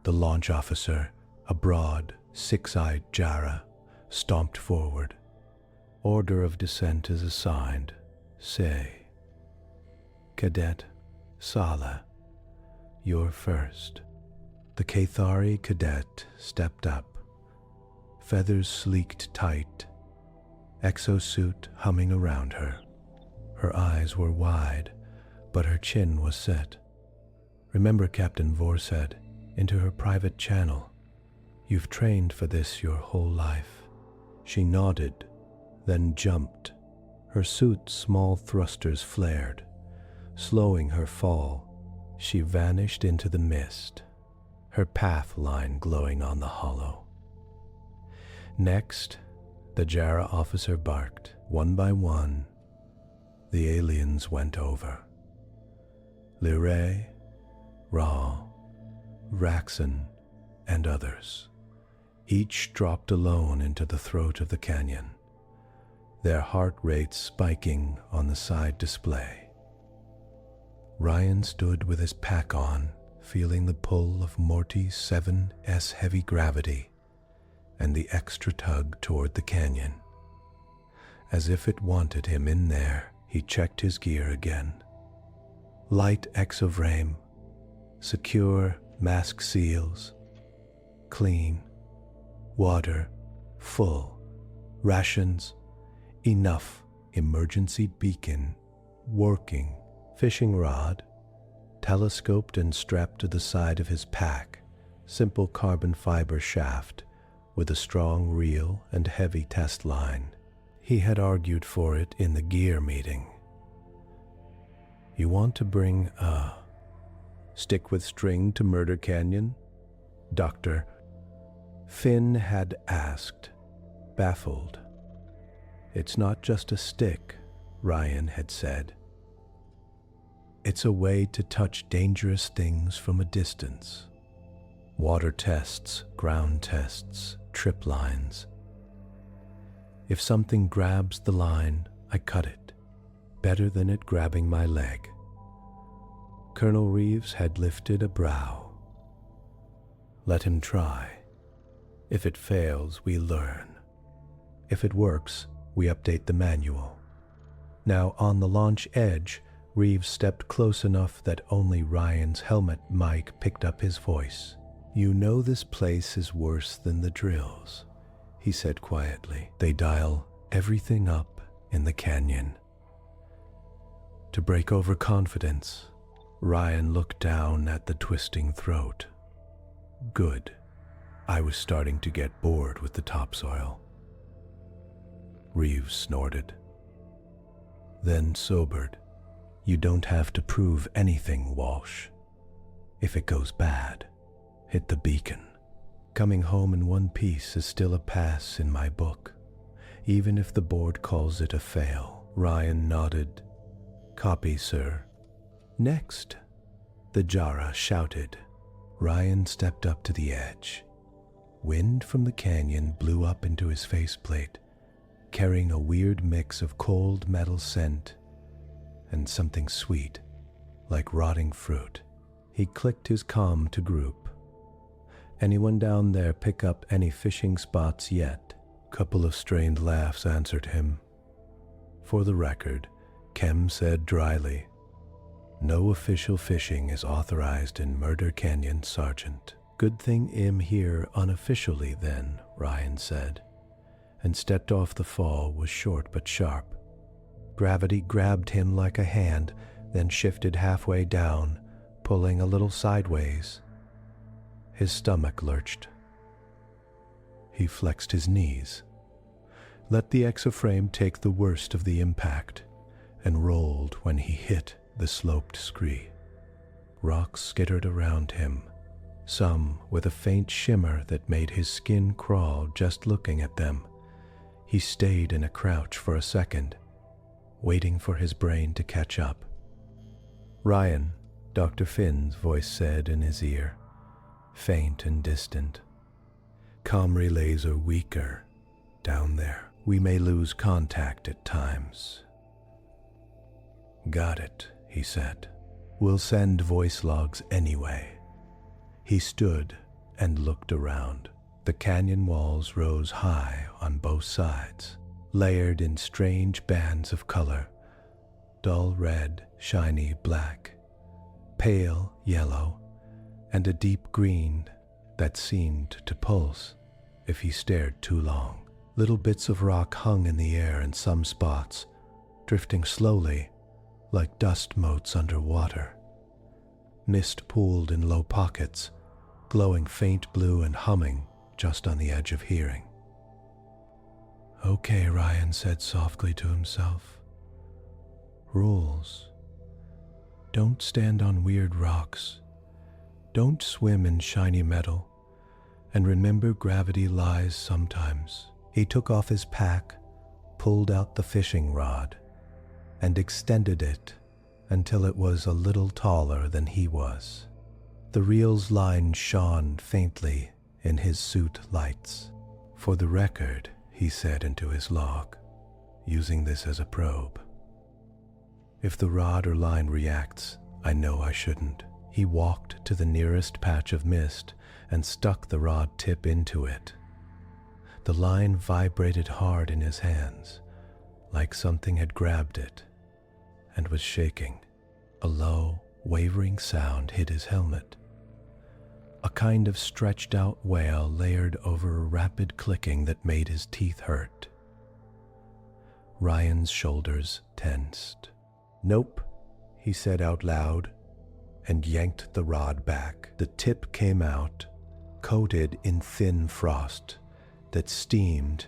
The launch officer, a broad, six-eyed Jara, stomped forward. Order of descent is assigned. Say, Cadet Sala, you're first. The Cathari cadet stepped up, feathers sleeked tight, exosuit humming around her. Her eyes were wide, but her chin was set. Remember, Captain Vor said, into her private channel. You've trained for this your whole life. She nodded, then jumped. Her suit's small thrusters flared. Slowing her fall, she vanished into the mist, her path line glowing on the hollow. Next, the Jara officer barked. One by one, the aliens went over. Liray, Ra, Raxon, and others. Each dropped alone into the throat of the canyon, their heart rates spiking on the side display. Ryan stood with his pack on, feeling the pull of Mortise 7's heavy gravity and the extra tug toward the canyon. As if it wanted him in there, he checked his gear again. Light exoframe, secure mask seals, clean, water, full, rations, enough, emergency beacon, working, fishing rod, telescoped and strapped to the side of his pack, simple carbon fiber shaft with a strong reel and heavy test line. He had argued for it in the gear meeting. You want to bring a stick with string to Murder Canyon? Dr. Finn had asked, baffled. It's not just a stick, Ryan had said. It's a way to touch dangerous things from a distance. Water tests, ground tests, trip lines. If something grabs the line, I cut it. Better than it grabbing my leg. Colonel Reeves had lifted a brow. Let him try. If it fails, we learn. If it works, we update the manual. Now, on the launch edge, Reeves stepped close enough that only Ryan's helmet mic picked up his voice. You know this place is worse than the drills, he said quietly. They dial everything up in the canyon. To break overconfidence, Ryan looked down at the twisting throat. Good. I was starting to get bored with the topsoil. Reeves snorted. Then sobered. You don't have to prove anything, Walsh. If it goes bad, hit the beacon. Coming home in one piece is still a pass in my book, even if the board calls it a fail. Ryan nodded. Copy, sir. Next, the Jara shouted. Ryan stepped up to the edge. Wind from the canyon blew up into his faceplate, carrying a weird mix of cold metal scent and something sweet, like rotting fruit. He clicked his comm to group. Anyone down there pick up any fishing spots yet? Couple of strained laughs answered him. For the record, Kem said dryly, no official fishing is authorized in Murder Canyon, Sergeant. Good thing I'm here unofficially then, Ryan said, and stepped off. The fall was short but sharp. Gravity grabbed him like a hand, then shifted halfway down, pulling a little sideways. His stomach lurched. He flexed his knees, let the exoframe take the worst of the impact, and rolled when he hit the sloped scree. Rocks skittered around him, some with a faint shimmer that made his skin crawl just looking at them. He stayed in a crouch for a second, waiting for his brain to catch up. Ryan, Dr. Finn's voice said in his ear, faint and distant. Comm relays are weaker down there. We may lose contact at times. Got it, he said. We'll send voice logs anyway. He stood and looked around. The canyon walls rose high on both sides, layered in strange bands of color, dull red, shiny black, pale yellow, and a deep green that seemed to pulse if he stared too long. Little bits of rock hung in the air in some spots, drifting slowly like dust motes underwater. Mist pooled in low pockets, glowing faint blue and humming just on the edge of hearing. Okay, Ryan said softly to himself. Rules. Don't stand on weird rocks. Don't swim in shiny metal. And remember, gravity lies sometimes. He took off his pack, pulled out the fishing rod, and extended it until it was a little taller than he was. The reel's line shone faintly in his suit lights. For the record, he said into his log, using this as a probe. If the rod or line reacts, I know I shouldn't. He walked to the nearest patch of mist and stuck the rod tip into it. The line vibrated hard in his hands, like something had grabbed it and was shaking. A low, wavering sound hit his helmet. A kind of stretched-out wail layered over a rapid clicking that made his teeth hurt. Ryan's shoulders tensed. "Nope," he said out loud, and yanked the rod back. The tip came out, coated in thin frost that steamed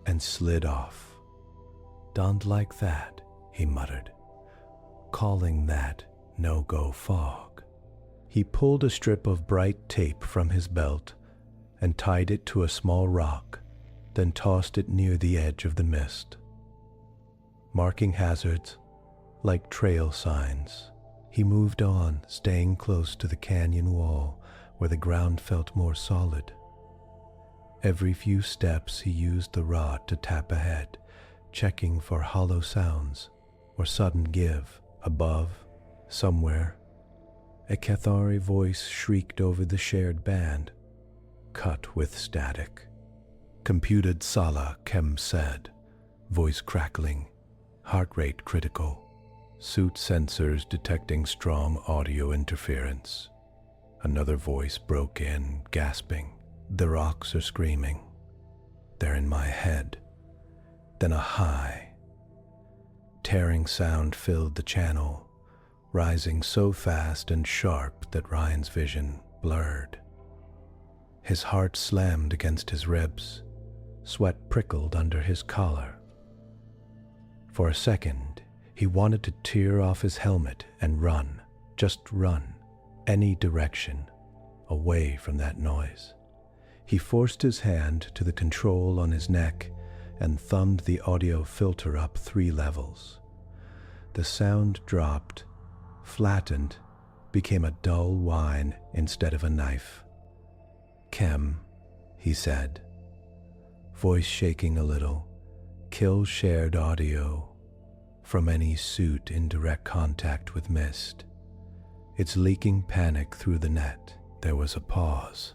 and slid off. "Don't like that," he muttered, calling that no-go fog. He pulled a strip of bright tape from his belt and tied it to a small rock, then tossed it near the edge of the mist. Marking hazards, like trail signs, he moved on, staying close to the canyon wall where the ground felt more solid. Every few steps he used the rod to tap ahead, checking for hollow sounds or sudden give. Above, somewhere, a Cathari voice shrieked over the shared band, cut with static. "Computed Sala," Kem said, voice crackling, heart rate critical, suit sensors detecting strong audio interference. Another voice broke in, gasping. "The rocks are screaming. They're in my head." Then a high, tearing sound filled the channel, rising so fast and sharp that Ryan's vision blurred. His heart slammed against his ribs. Sweat prickled under his collar. For a second, he wanted to tear off his helmet and run, just run, any direction, away from that noise. He forced his hand to the control on his neck and thumbed the audio filter up 3 levels. The sound dropped, flattened, became a dull whine instead of a knife. "Kem," he said, voice shaking a little, "kill shared audio from any suit in direct contact with mist. It's leaking panic through the net." There was a pause.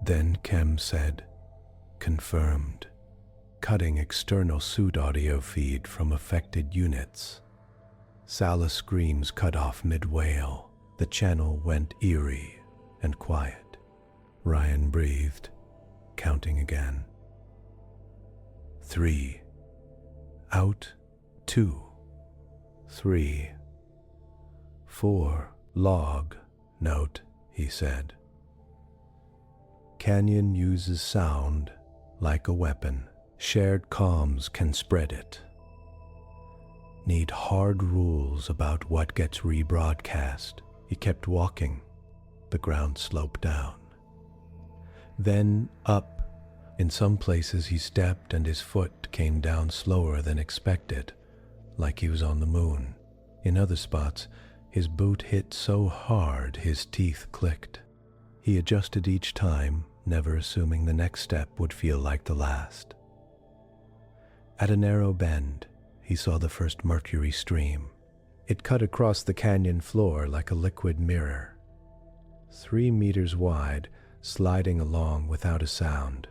Then Kem said, "Confirmed," cutting external suit audio feed from affected units. Sala's screams cut off mid-wail. The channel went eerie and quiet. Ryan breathed, counting again. 3. Out. 2. 3. 4. Log. Note, he said. Canyon uses sound like a weapon. Shared comms can spread it. Need hard rules about what gets rebroadcast. He kept walking. The ground sloped down. Then up. In some places he stepped and his foot came down slower than expected, like he was on the moon. In other spots, his boot hit so hard his teeth clicked. He adjusted each time, never assuming the next step would feel like the last. At a narrow bend, he saw the first mercury stream. It cut across the canyon floor like a liquid mirror. 3 meters wide, sliding along without a sound.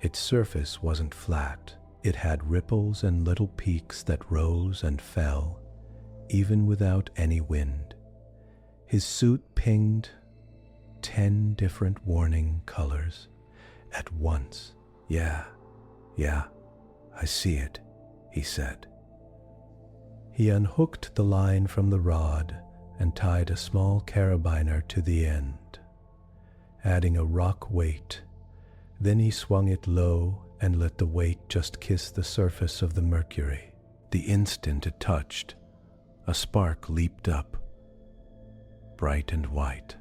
Its surface wasn't flat. It had ripples and little peaks that rose and fell, even without any wind. His suit pinged 10 different warning colors at once. Yeah, I see it, he said. He unhooked the line from the rod and tied a small carabiner to the end, adding a rock weight. Then he swung it low and let the weight just kiss the surface of the mercury. The instant it touched, a spark leaped up, bright and white.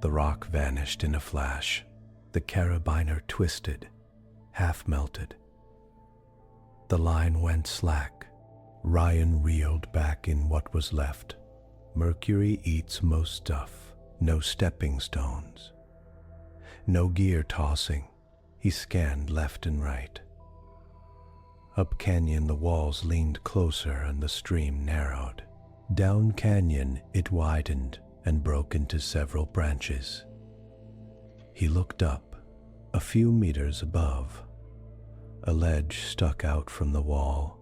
The rock vanished in a flash. The carabiner twisted, half melted. The line went slack. Ryan reeled back in what was left. Mercury eats most stuff. No stepping stones. No gear tossing. He scanned left and right. Up canyon the walls leaned closer and the stream narrowed. Down canyon it widened and broke into several branches. He looked up, a few meters above. A ledge stuck out from the wall,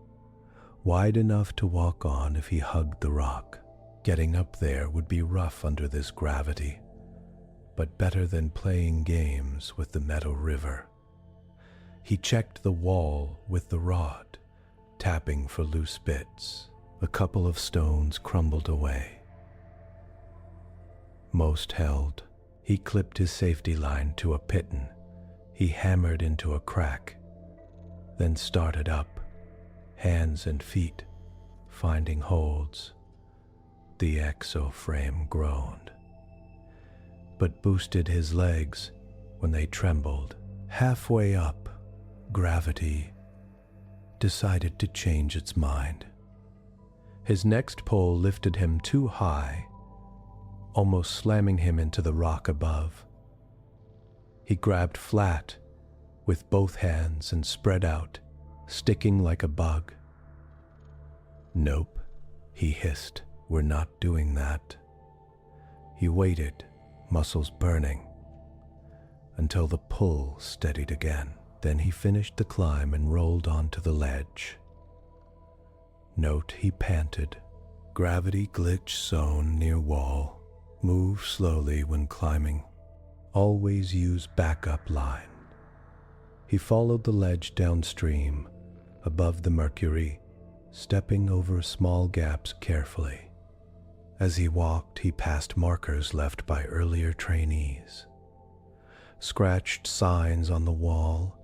wide enough to walk on if he hugged the rock. Getting up there would be rough under this gravity, but better than playing games with the metal river. He checked the wall with the rod, tapping for loose bits. A couple of stones crumbled away. Most held. He clipped his safety line to a piton. He hammered into a crack, then started up, hands and feet, finding holds. The exo-frame groaned, but boosted his legs when they trembled. Halfway up, gravity decided to change its mind. His next pull lifted him too high, almost slamming him into the rock above. He grabbed flat with both hands and spread out, sticking like a bug. "Nope," he hissed. "We're not doing that." He waited, muscles burning, until the pull steadied again. Then he finished the climb and rolled onto the ledge. Note he panted. Gravity glitch zone near wall. Move slowly when climbing. Always use backup line. He followed the ledge downstream, above the mercury, stepping over small gaps carefully. As he walked, he passed markers left by earlier trainees. Scratched signs on the wall,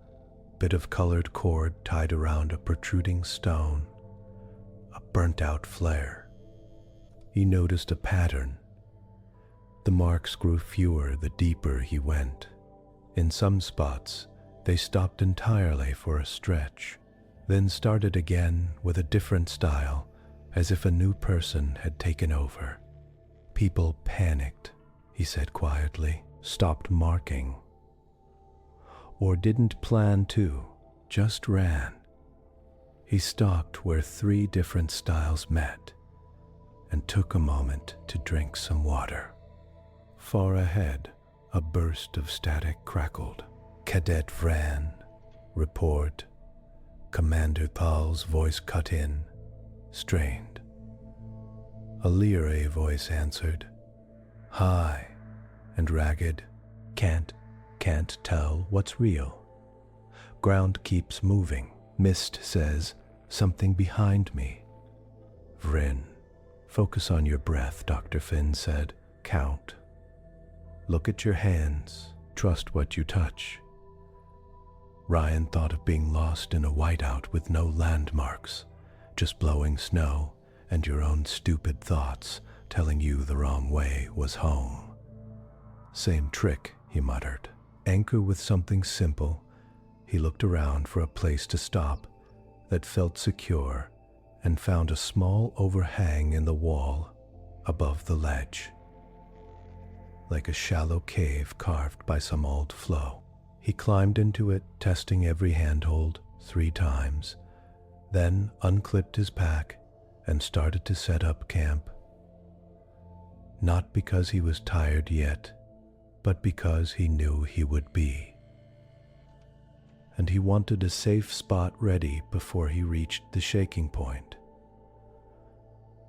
bit of colored cord tied around a protruding stone, a burnt-out flare. He noticed a pattern. The marks grew fewer the deeper he went. In some spots, they stopped entirely for a stretch, then started again with a different style, as if a new person had taken over. People panicked, he said quietly, stopped marking. Or didn't plan to, just ran. He stopped where 3 different styles met and took a moment to drink some water. Far ahead, a burst of static crackled. "Cadet Vran, report." Commander Thal's voice cut in, strained. A Lyrae voice answered, high and ragged. Can't tell what's real. Ground keeps moving. Mist says, something behind me. Vryn. Focus on your breath, Dr. Finn said. Count. Look at your hands. Trust what you touch. Ryan thought of being lost in a whiteout with no landmarks, just blowing snow and your own stupid thoughts telling you the wrong way was home. Same trick, he muttered. Anchor with something simple. He looked around for a place to stop that felt secure and found a small overhang in the wall above the ledge, like a shallow cave carved by some old flow. He climbed into it, testing every handhold 3 times, then unclipped his pack and started to set up camp. Not because he was tired yet, but because he knew he would be. And he wanted a safe spot ready before he reached the shaking point.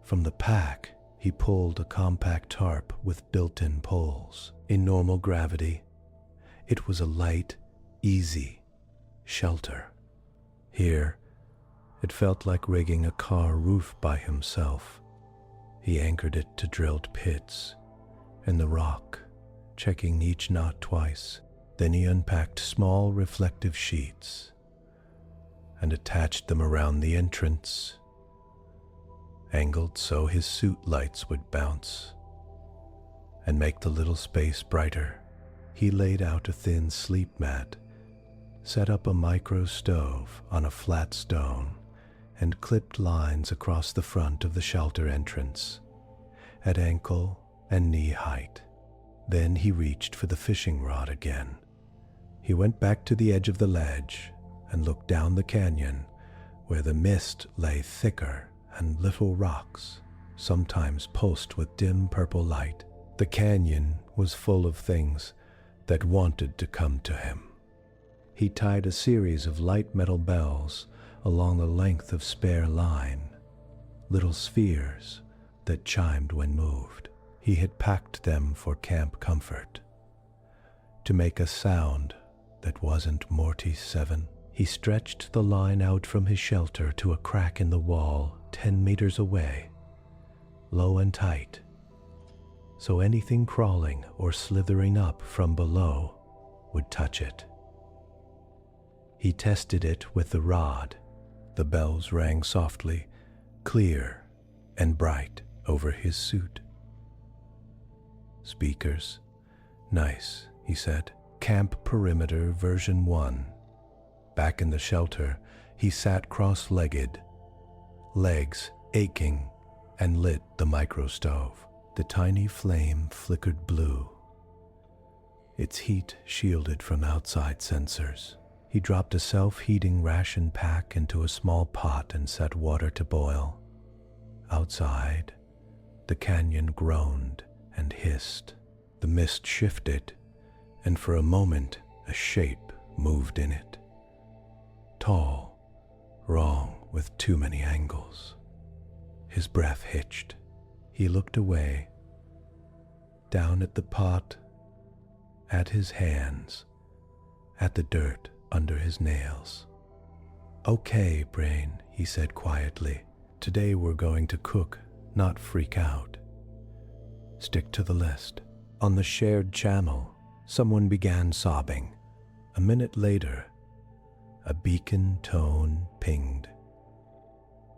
From the pack, he pulled a compact tarp with built-in poles. In normal gravity, it was a light, easy shelter. Here, it felt like rigging a car roof by himself. He anchored it to drilled pits in the rock, checking each knot twice. Then he unpacked small reflective sheets and attached them around the entrance, angled so his suit lights would bounce and make the little space brighter. He laid out a thin sleep mat, set up a micro stove on a flat stone, and clipped lines across the front of the shelter entrance at ankle and knee height. Then he reached for the fishing rod again. He went back to the edge of the ledge and looked down the canyon where the mist lay thicker and little rocks sometimes pulsed with dim purple light. The canyon was full of things that wanted to come to him. He tied a series of light metal bells along the length of spare line, little spheres that chimed when moved. He had packed them for camp comfort. To make a sound that wasn't Mortise 7, he stretched the line out from his shelter to a crack in the wall 10 meters away, low and tight, so anything crawling or slithering up from below would touch it. He tested it with the rod. The bells rang softly, clear and bright over his suit. Speakers. Nice, he said. Camp perimeter version 1. Back in the shelter, he sat cross-legged, legs aching, and lit the micro stove. The tiny flame flickered blue, its heat shielded from outside sensors. He dropped a self-heating ration pack into a small pot and set water to boil. Outside, the canyon groaned and hissed. The mist shifted, and for a moment a shape moved in it. Tall, wrong with too many angles. His breath hitched. He looked away, down at the pot, at his hands, at the dirt under his nails. "Okay, brain," he said quietly. "Today we're going to cook, not freak out. Stick to the list." On the shared channel, someone began sobbing. A minute later, a beacon tone pinged.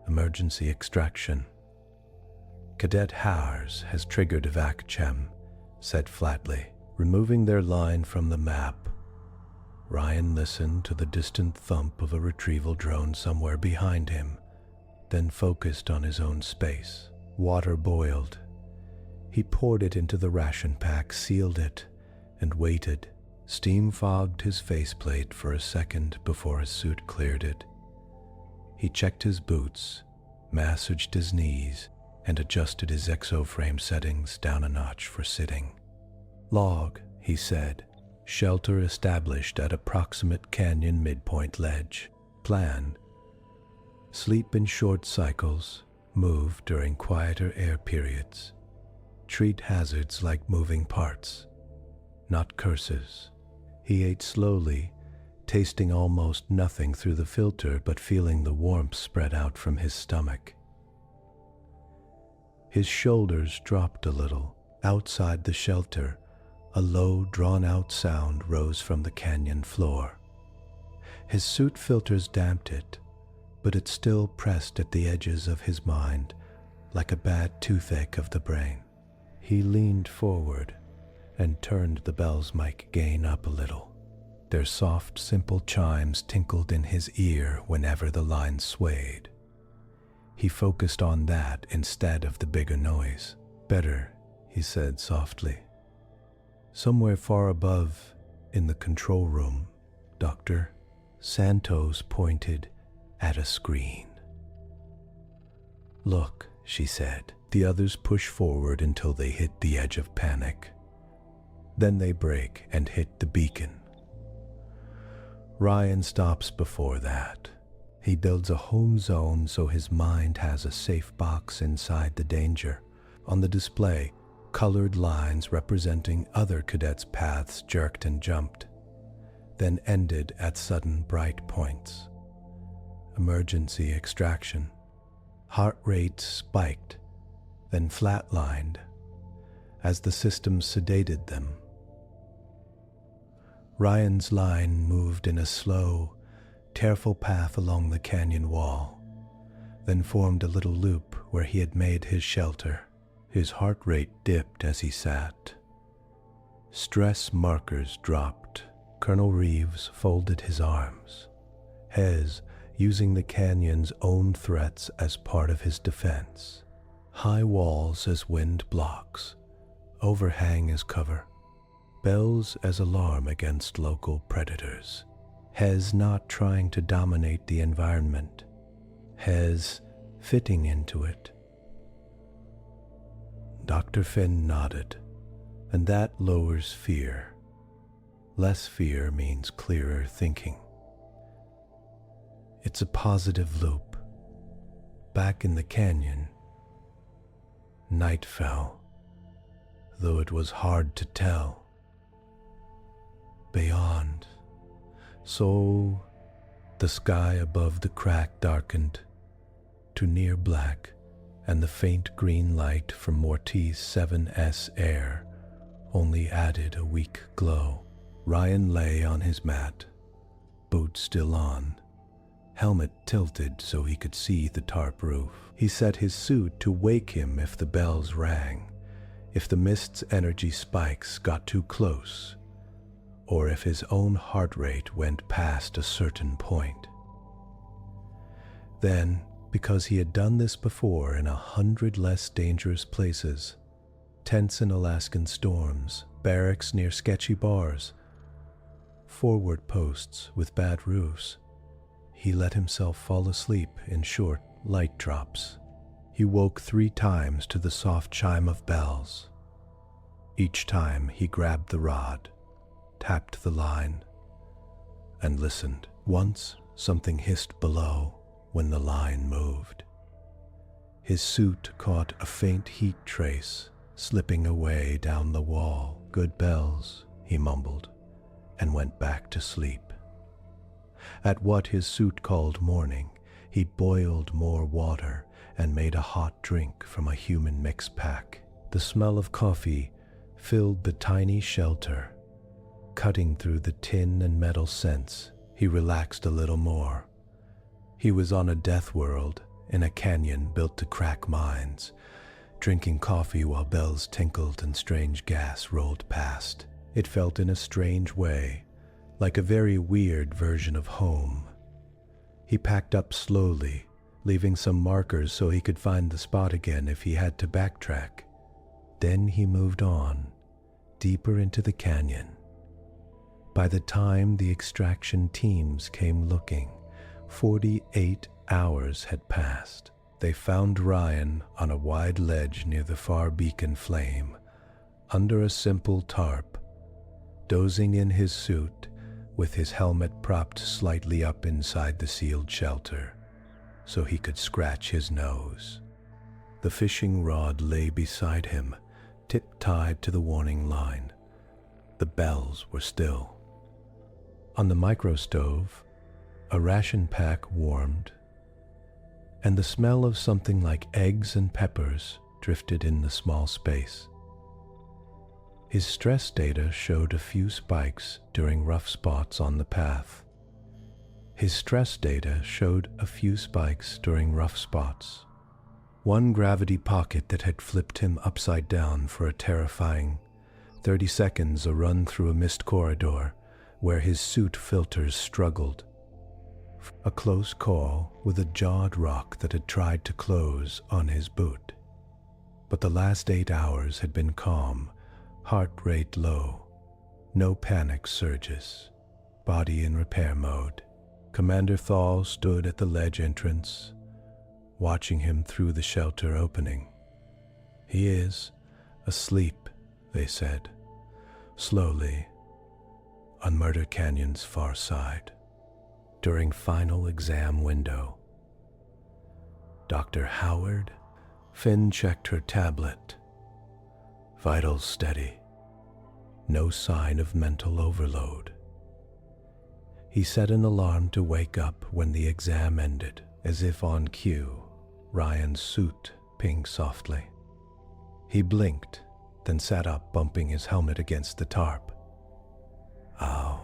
"Emergency extraction. Cadet Howers has triggered evac chem," said flatly. Removing their line from the map, Ryan listened to the distant thump of a retrieval drone somewhere behind him, then focused on his own space. Water boiled. He poured it into the ration pack, sealed it, and waited. Steam fogged his faceplate for a second before his suit cleared it. He checked his boots, massaged his knees, and adjusted his exoframe settings down a notch for sitting. "Log," he said. "Shelter established at approximate canyon midpoint ledge. Plan: sleep in short cycles, move during quieter air periods. Treat hazards like moving parts, not curses." He ate slowly, tasting almost nothing through the filter but feeling the warmth spread out from his stomach. His shoulders dropped a little. Outside the shelter, a low, drawn-out sound rose from the canyon floor. His suit filters damped it, but it still pressed at the edges of his mind like a bad toothache of the brain. He leaned forward and turned the bell's mic gain up a little. Their soft, simple chimes tinkled in his ear whenever the line swayed. He focused on that instead of the bigger noise. "Better," he said softly. "Somewhere far above, in the control room, Doctor." Santos pointed at a screen. "Look," she said. The others push forward until they hit the edge of panic. Then they break and hit the beacon. Ryan stops before that. He builds a home zone so his mind has a safe box inside the danger. On the display, colored lines representing other cadets' paths jerked and jumped, then ended at sudden bright points. Emergency extraction. Heart rate spiked, then flatlined as the system sedated them. Ryan's line moved in a slow, careful path along the canyon wall, then formed a little loop where he had made his shelter. His heart rate dipped as he sat. Stress markers dropped. Colonel Reeves folded his arms, Hez using the canyon's own threats as part of his defense. High walls as wind blocks, overhang as cover, bells as alarm against local predators. Hez not trying to dominate the environment, Hez fitting into it. Dr. Finn nodded. And that lowers fear. Less fear means clearer thinking. It's a positive loop. Back in the canyon, night fell, though it was hard to tell. Beyond, so the sky above the crack darkened to near black, and the faint green light from Mortise 7S air only added a weak glow. Ryan lay on his mat, boot still on, helmet tilted so he could see the tarp roof. He set his suit to wake him if the bells rang, if the mist's energy spikes got too close, or if his own heart rate went past a certain point. Then, because he had done this before in 100 less dangerous places, tents in Alaskan storms, barracks near sketchy bars, forward posts with bad roofs, he let himself fall asleep in short, light drops. He woke 3 times to the soft chime of bells. Each time he grabbed the rod, tapped the line, and listened. Once something hissed below when the line moved. His suit caught a faint heat trace slipping away down the wall. Good bells, he mumbled, and went back to sleep. At what his suit called morning, he boiled more water and made a hot drink from a human mix pack. The smell of coffee filled the tiny shelter. Cutting through the tin and metal scents, he relaxed a little more. He was on a Deathworld in a canyon built to crack minds, drinking coffee while bells tinkled and strange gas rolled past. It felt in a strange way, like a very weird version of home. He packed up slowly, leaving some markers so he could find the spot again if he had to backtrack. Then he moved on, deeper into the canyon. By the time the extraction teams came looking, 48 hours had passed. They found Ryan on a wide ledge near the far beacon flame, under a simple tarp, dozing in his suit, with his helmet propped slightly up inside the sealed shelter, so he could scratch his nose. The fishing rod lay beside him, tip-tied to the warning line. The bells were still. On the microstove, a ration pack warmed, and the smell of something like eggs and peppers drifted in the small space. His stress data showed a few spikes during rough spots on the path. One gravity pocket that had flipped him upside down for a terrifying 30 seconds, a run through a mist corridor where his suit filters struggled. A close call with a jawed rock that had tried to close on his boot. But the last 8 hours had been calm, heart rate low, no panic surges, body in repair mode. Commander Thal stood at the ledge entrance, watching him through the shelter opening. "He is asleep," they said, slowly, on Murder Canyon's far side. During final exam window, Dr. Howard, Finn checked her tablet. Vitals steady. No sign of mental overload. He set an alarm to wake up when the exam ended. As if on cue, Ryan's suit pinged softly. He blinked, then sat up, bumping his helmet against the tarp. Ow.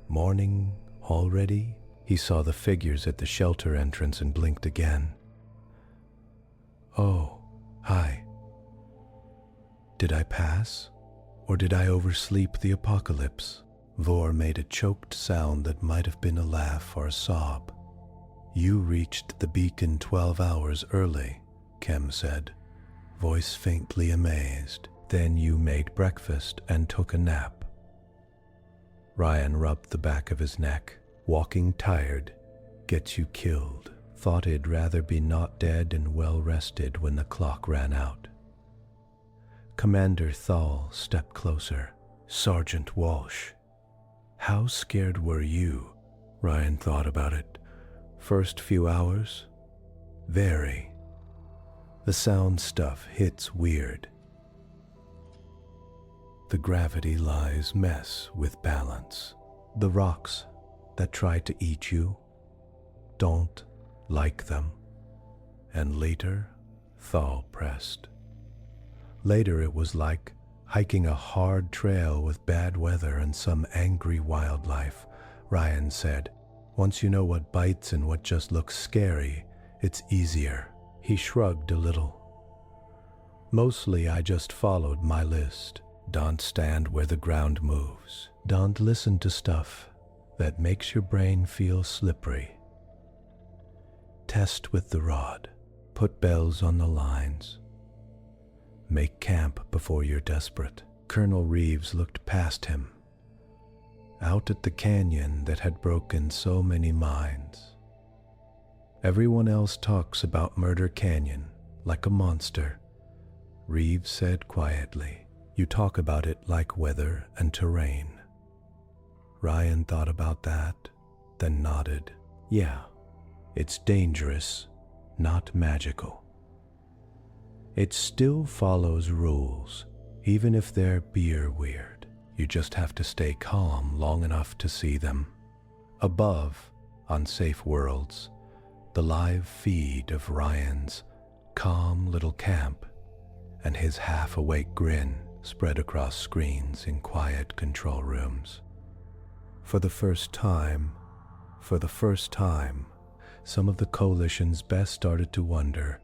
Morning already? He saw the figures at the shelter entrance and blinked again. Oh, hi. Did I pass? Or did I oversleep the apocalypse? Vor made a choked sound that might have been a laugh or a sob. You reached the beacon 12 hours early, Kem said, voice faintly amazed. Then you made breakfast and took a nap. Ryan rubbed the back of his neck. Walking tired gets you killed. Thought it'd rather be not dead and well rested when the clock ran out. Commander Thal stepped closer. Sergeant Walsh. How scared were you? Ryan thought about it. First few hours? Very. The sound stuff hits weird. The gravity lies mess with balance. The rocks that try to eat you don't like them. And later, Thal pressed. Later it was like hiking a hard trail with bad weather and some angry wildlife, Ryan said. Once you know what bites and what just looks scary, it's easier. He shrugged a little. Mostly I just followed my list. Don't stand where the ground moves. Don't listen to stuff that makes your brain feel slippery. Test with the rod. Put bells on the lines. Make camp before you're desperate. Colonel Reeves looked past him, out at the canyon that had broken so many minds. Everyone else talks about Murder Canyon like a monster, Reeves said quietly. You talk about it like weather and terrain. Ryan thought about that, then nodded. Yeah, it's dangerous, not magical. It still follows rules, even if they're beer weird. You just have to stay calm long enough to see them. Above, on Safe Worlds, the live feed of Ryan's calm little camp and his half-awake grin spread across screens in quiet control rooms. For the first time, some of the Coalition's best started to wonder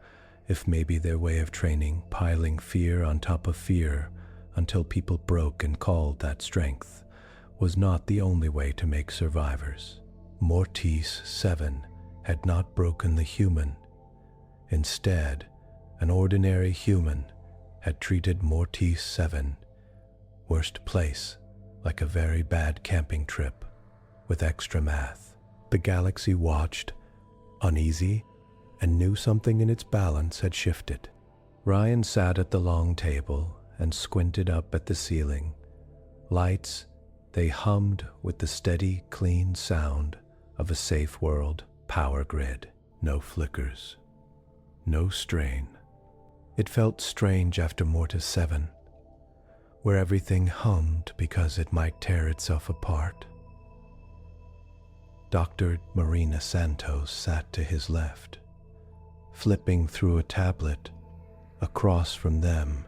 if maybe their way of training, piling fear on top of fear until people broke and called that strength, was not the only way to make survivors. Mortise 7 had not broken the human. Instead, an ordinary human had treated Mortise 7, worst place, like a very bad camping trip, with extra math. The galaxy watched, uneasy, and knew something in its balance had shifted. Ryan sat at the long table and squinted up at the ceiling. Lights, they hummed with the steady, clean sound of a Safe World power grid. No flickers, no strain. It felt strange after Mortis 7, where everything hummed because it might tear itself apart. Dr. Marina Santos sat to his left, flipping through a tablet. Across from them,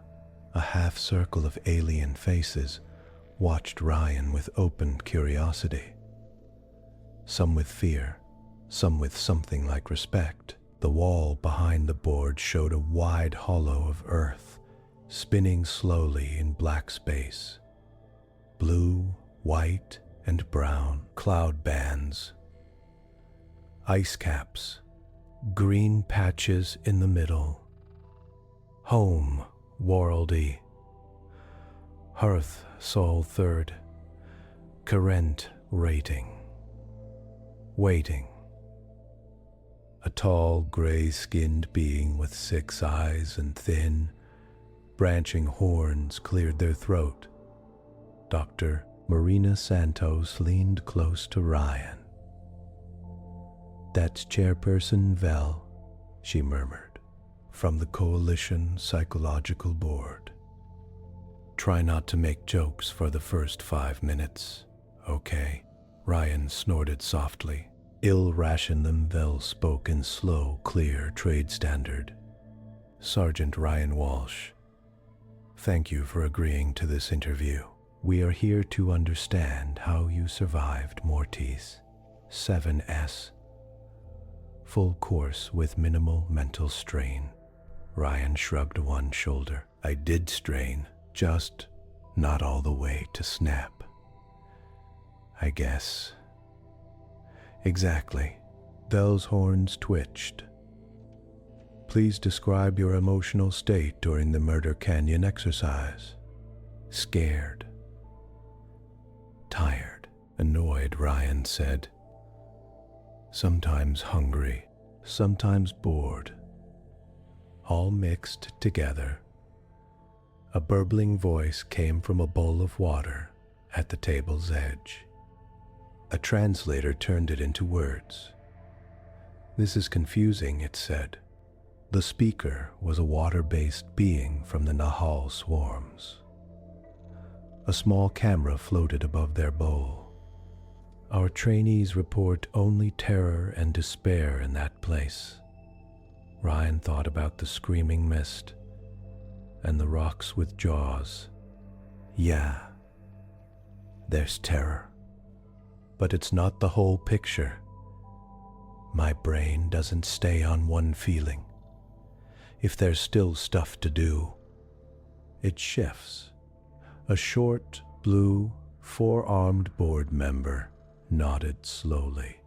a half circle of alien faces watched Ryan with open curiosity. Some with fear, some with something like respect. The wall behind the board showed a wide hollow of Earth, spinning slowly in black space. Blue, white, and brown cloud bands. Ice caps. Green patches in the middle. Home, Worldy. Hearth, Sol 3rd. Current rating. Waiting. A tall, gray-skinned being with 6 eyes and thin, branching horns cleared their throat. Dr. Marina Santos leaned close to Ryan. That's Chairperson Vel, she murmured, from the Coalition Psychological Board. Try not to make jokes for the first 5 minutes, okay? Ryan snorted softly. Ill ration them, Vel spoke in slow, clear trade standard. Sergeant Ryan Walsh, thank you for agreeing to this interview. We are here to understand how you survived Mortise 7S. Full course with minimal mental strain. Ryan shrugged one shoulder. I did strain, just not all the way to snap. I guess. Exactly. Vel's horns twitched. Please describe your emotional state during the Murder Canyon exercise. Scared. Tired. Annoyed, Ryan said. Sometimes hungry, sometimes bored. All mixed together. A burbling voice came from a bowl of water at the table's edge. A translator turned it into words. "This is confusing," it said. The speaker was a water-based being from the Nahal swarms. A small camera floated above their bowl. "Our trainees report only terror and despair in that place." Ryan thought about the screaming mist and the rocks with jaws. Yeah, there's terror. But it's not the whole picture. My brain doesn't stay on one feeling. If there's still stuff to do, it shifts. A short, blue, four-armed board member nodded slowly.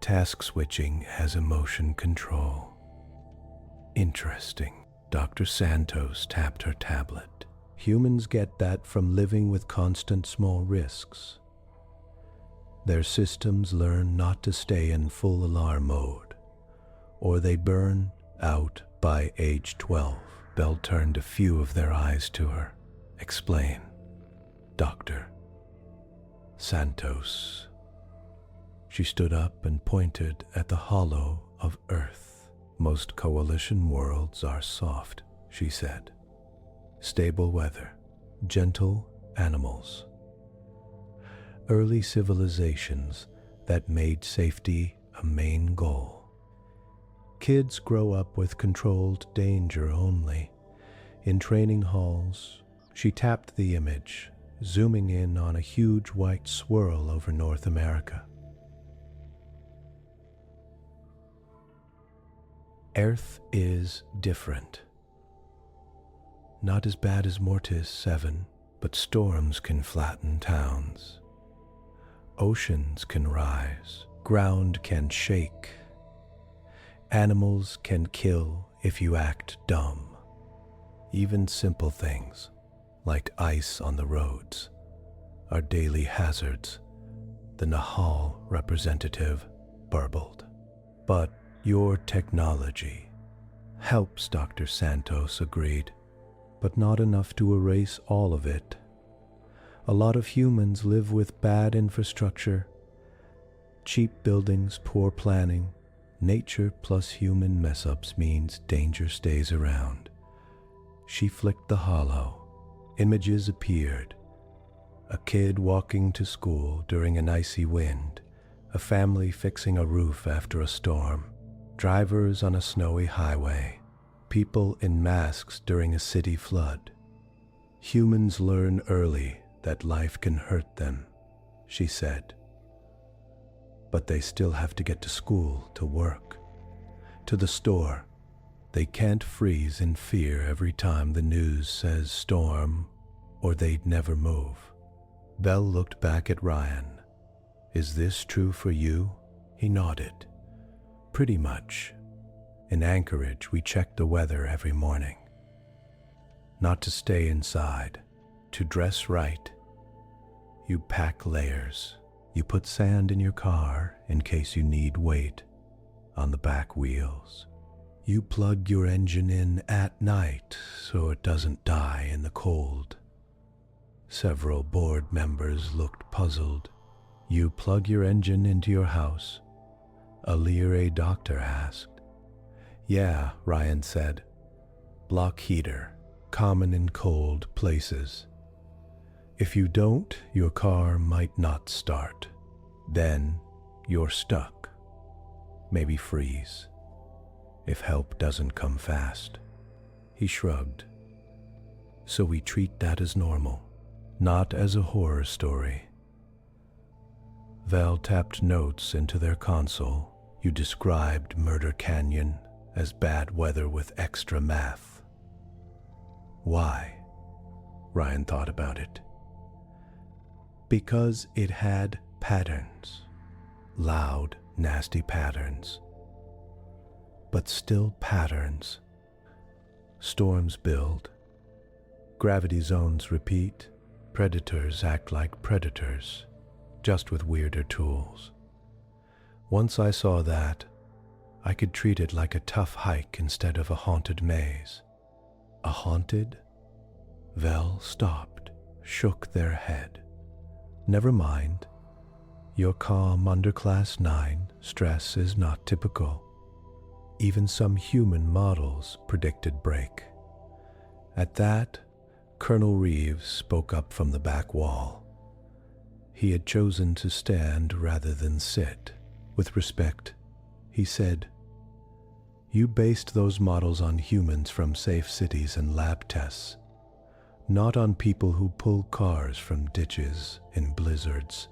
"Task switching has emotion control." "Interesting." Dr. Santos tapped her tablet. "Humans get that from living with constant small risks. Their systems learn not to stay in full alarm mode, or they burn out by age 12. Bell turned a few of their eyes to her. "Explain, Dr. Santos." She stood up and pointed at the hollow of Earth. "Most coalition worlds are soft," she said. "Stable weather, gentle animals. Early civilizations that made safety a main goal. Kids grow up with controlled danger only. In training halls," she tapped the image, zooming in on a huge white swirl over North America. "Earth is different. Not as bad as Mortise 7, but storms can flatten towns. Oceans can rise, ground can shake. Animals can kill if you act dumb. Even simple things, like ice on the roads, are daily hazards," the Nahal representative burbled. "But your technology helps," Dr. Santos agreed, "but not enough to erase all of it. A lot of humans live with bad infrastructure, cheap buildings, poor planning. Nature plus human mess-ups means danger stays around." She flicked the hollow. Images appeared. A kid walking to school during an icy wind, a family fixing a roof after a storm, drivers on a snowy highway, people in masks during a city flood. "Humans learn early that life can hurt them," she said. "But they still have to get to school, to work, to the store. They can't freeze in fear every time the news says storm, or they'd never move." Bell looked back at Ryan. "Is this true for you?" He nodded. "Pretty much. In Anchorage, we check the weather every morning. Not to stay inside, to dress right. You pack layers. You put sand in your car in case you need weight on the back wheels. You plug your engine in at night so it doesn't die in the cold." Several board members looked puzzled. "You plug your engine into your house?" a Lyrae doctor asked. "Yeah," Ryan said. "Block heater, common in cold places. If you don't, your car might not start. Then you're stuck. Maybe freeze, if help doesn't come fast." He shrugged. "So we treat that as normal, not as a horror story." Val tapped notes into their console. "You described Murder Canyon as bad weather with extra math. Why?" Ryan thought about it. "Because it had patterns. Loud, nasty patterns. But still patterns. Storms build. Gravity zones repeat. Predators act like predators, just with weirder tools. Once I saw that, I could treat it like a tough hike instead of a haunted maze." "A haunted Vel stopped, shook their head. Never mind. You're calm under Class 9. Stress is not typical. Even some human models predicted break. At that, Colonel Reeves spoke up from the back wall. He had chosen to stand rather than sit. With respect, he said, "You based those models on humans from safe cities and lab tests, not on people who pull cars from ditches in blizzards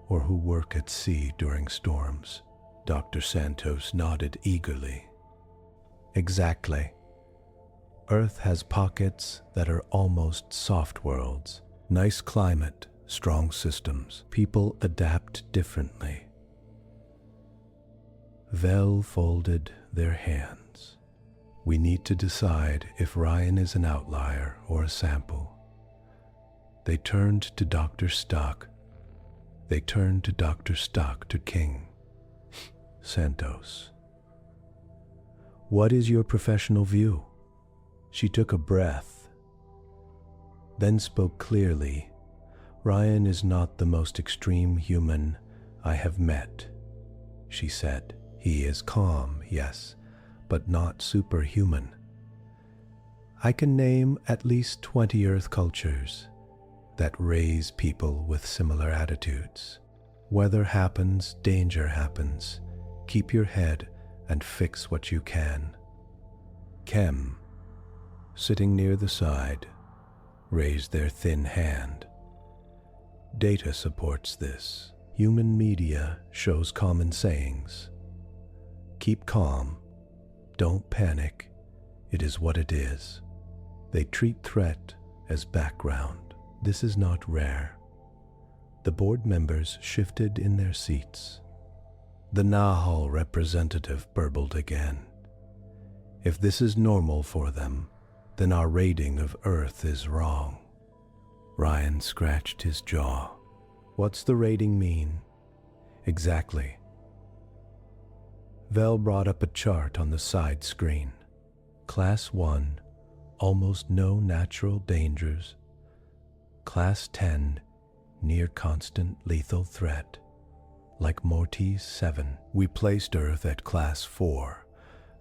or who work at sea during storms." Dr. Santos nodded eagerly. "Exactly. Earth has pockets that are almost soft worlds. Nice climate, strong systems. People adapt differently." Vel folded their hands. "We need to decide if Ryan is an outlier or a sample." They turned to Dr. Stock. To King. "Santos, what is your professional view?" She took a breath, then spoke clearly. "Ryan is not the most extreme human I have met," she said. "He is calm, yes, but not superhuman. I can name at least 20 Earth cultures that raise people with similar attitudes. Weather happens, danger happens. Keep your head and fix what you can." Kem, sitting near the side, raised their thin hand. "Data supports this. Human media shows common sayings. Keep calm. Don't panic. It is what it is. They treat threat as background. This is not rare." The board members shifted in their seats. The Nahal representative burbled again. "If this is normal for them, then our rating of Earth is wrong." Ryan scratched his jaw. "What's the rating mean?" "Exactly." Vel brought up a chart on the side screen. Class 1, almost no natural dangers. Class 10, near constant lethal threat. Like Mortise 7, we placed Earth at Class 4.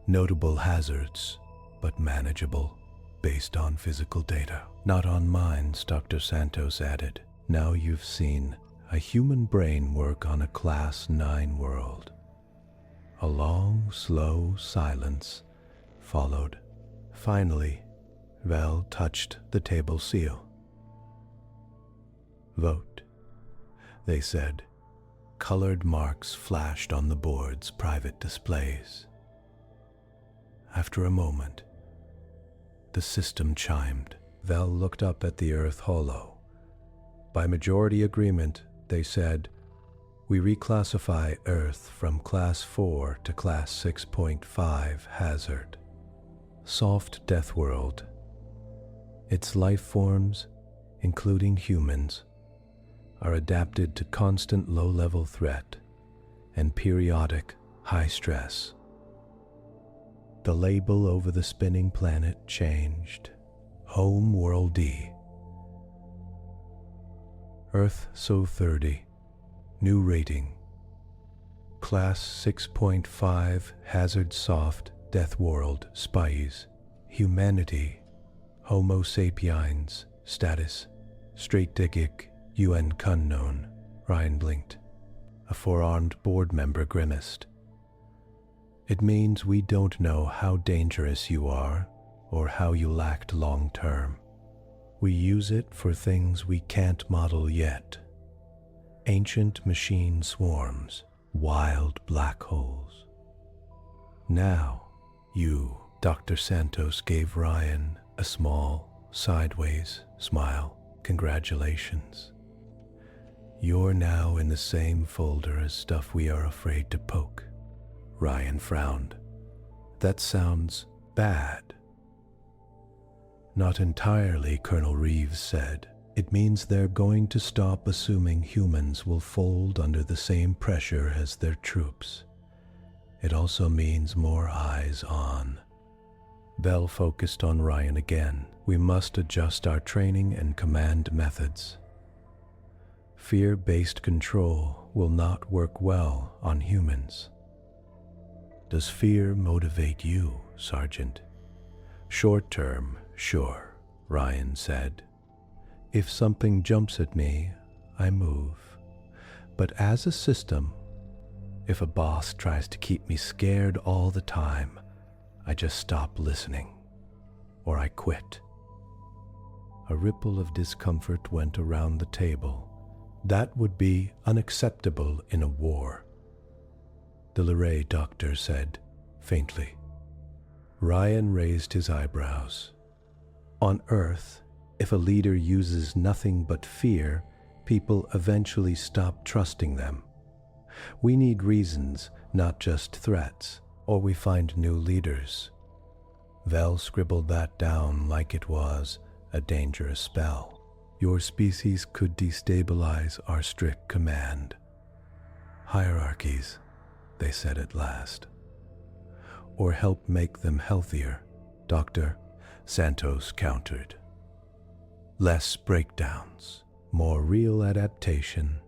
Notable hazards, but manageable, based on physical data. Not on minds, Dr. Santos added. Now you've seen a human brain work on a Class 9 world. A long, slow silence followed. Finally, Vel touched the table seal. "Vote," they said. Colored marks flashed on the board's private displays. After a moment, the system chimed. Vel looked up at the Earth holo. By majority agreement, they said, "We reclassify Earth from Class 4 to Class 6.5 hazard. Soft Deathworld. Its life forms, including humans, are adapted to constant low-level threat and periodic high stress." The label over the spinning planet changed. Home World D. Earth So 30. New rating. Class 6.5 Hazard Soft Deathworld Spies. Humanity. Homo sapiens. Status. Straightdigic. UN Unknown. Ryan blinked. A four-armed board member grimaced. "It means we don't know how dangerous you are or how you'll act long-term. We use it for things we can't model yet. Ancient machine swarms, wild black holes. Now, you," Dr. Santos gave Ryan a small, sideways smile. "Congratulations. You're now in the same folder as stuff we are afraid to poke." Ryan frowned. "That sounds bad." "Not entirely," Colonel Reeves said. "It means they're going to stop assuming humans will fold under the same pressure as their troops. It also means more eyes on." Vel focused on Ryan again. We must adjust our training and command methods. Fear-based control will not work well on humans. Does fear motivate you, Sergeant? Short term, sure, Ryan said. If something jumps at me, I move. But as a system, if a boss tries to keep me scared all the time, I just stop listening, or I quit. A ripple of discomfort went around the table. That would be unacceptable in a war, the Luray doctor said, faintly. Ryan raised his eyebrows. On Earth, if a leader uses nothing but fear, people eventually stop trusting them. We need reasons, not just threats, or we find new leaders. Vel scribbled that down like it was a dangerous spell. Your species could destabilize our strict command. Hierarchies, they said at last. Or help make them healthier, Dr. Santos countered. Less breakdowns, more real adaptation.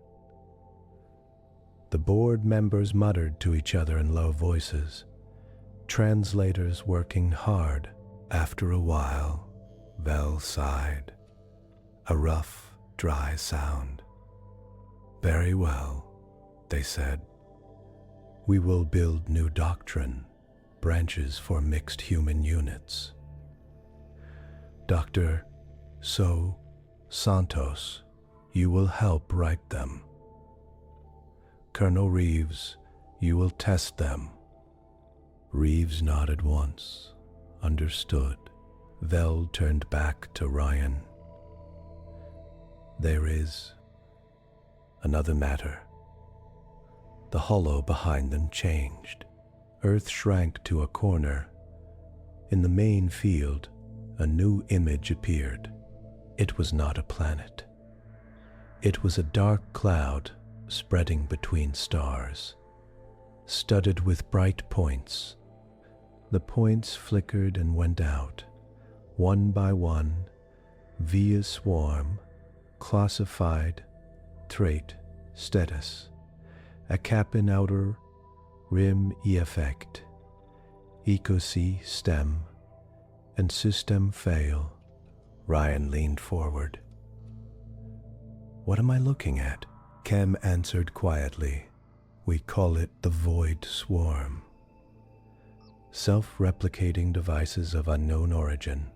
The board members muttered to each other in low voices, translators working hard. After a while, Vel sighed. A rough, dry sound. Very well, they said. We will build new doctrine, branches for mixed human units. Dr. Santos, you will help write them. Colonel Reeves, you will test them. Reeves nodded once. Understood. Vel turned back to Ryan. There is another matter. The hollow behind them changed. Earth shrank to a corner. In the main field, a new image appeared. It was not a planet. It was a dark cloud spreading between stars, studded with bright points. The points flickered and went out, one by one, via swarm, classified, trait, status, a cap in outer, rim effect, ecosystem, and system fail. Ryan leaned forward. What am I looking at? Kem answered quietly. We call it the Void Swarm. Self-replicating devices of unknown origin.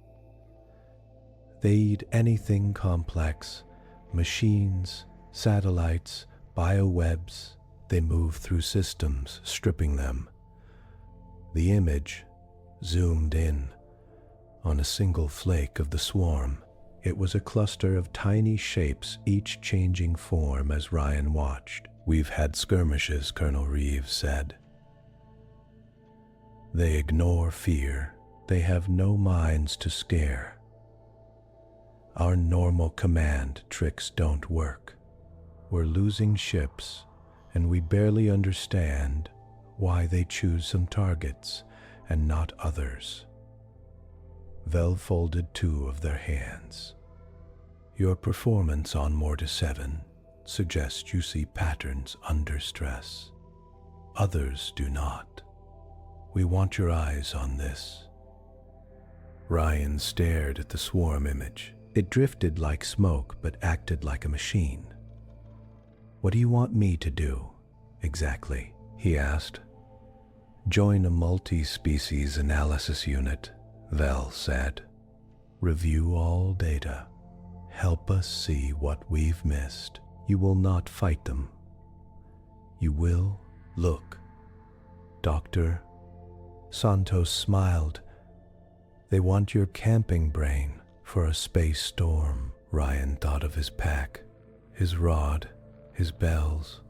They eat anything complex, machines, satellites, biowebs. They move through systems, stripping them. The image zoomed in on a single flake of the swarm. It was a cluster of tiny shapes, each changing form as Ryan watched. We've had skirmishes, Colonel Reeves said. They ignore fear. They have no minds to scare. Our normal command tricks don't work. We're losing ships, and we barely understand why they choose some targets and not others. Vel folded two of their hands. Your performance on Mortise 7 suggests you see patterns under stress. Others do not. We want your eyes on this. Ryan stared at the swarm image. It drifted like smoke but acted like a machine. What do you want me to do, exactly? He asked. Join a multi-species analysis unit, Vel said. Review all data. Help us see what we've missed. You will not fight them. You will look. Dr. Santos smiled. They want your camping brain for a space storm. Ryan thought of his pack, his rod, his bells.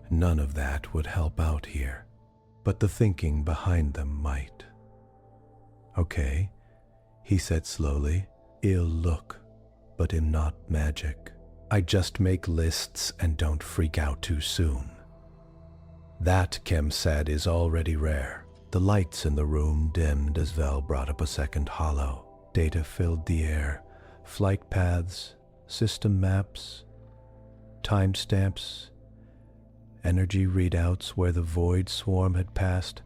None of that would help out here, but the thinking behind them might. Okay, he said slowly. I'll look, but am not magic. I just make lists and don't freak out too soon. That, Kem said, is already rare. The lights in the room dimmed as Vel brought up a second hollow. Data filled the air. Flight paths, system maps, timestamps, energy readouts where the void swarm had passed.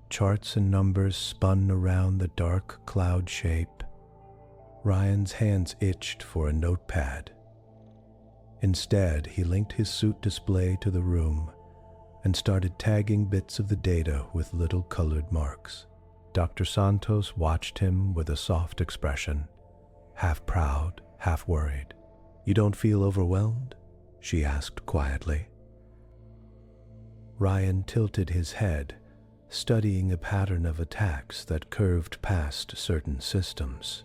Charts and numbers spun around the dark cloud shape. Ryan's hands itched for a notepad. Instead, he linked his suit display to the room and started tagging bits of the data with little colored marks. Dr. Santos watched him with a soft expression, half proud, half worried. "You don't feel overwhelmed?" she asked quietly. Ryan tilted his head, studying a pattern of attacks that curved past certain systems.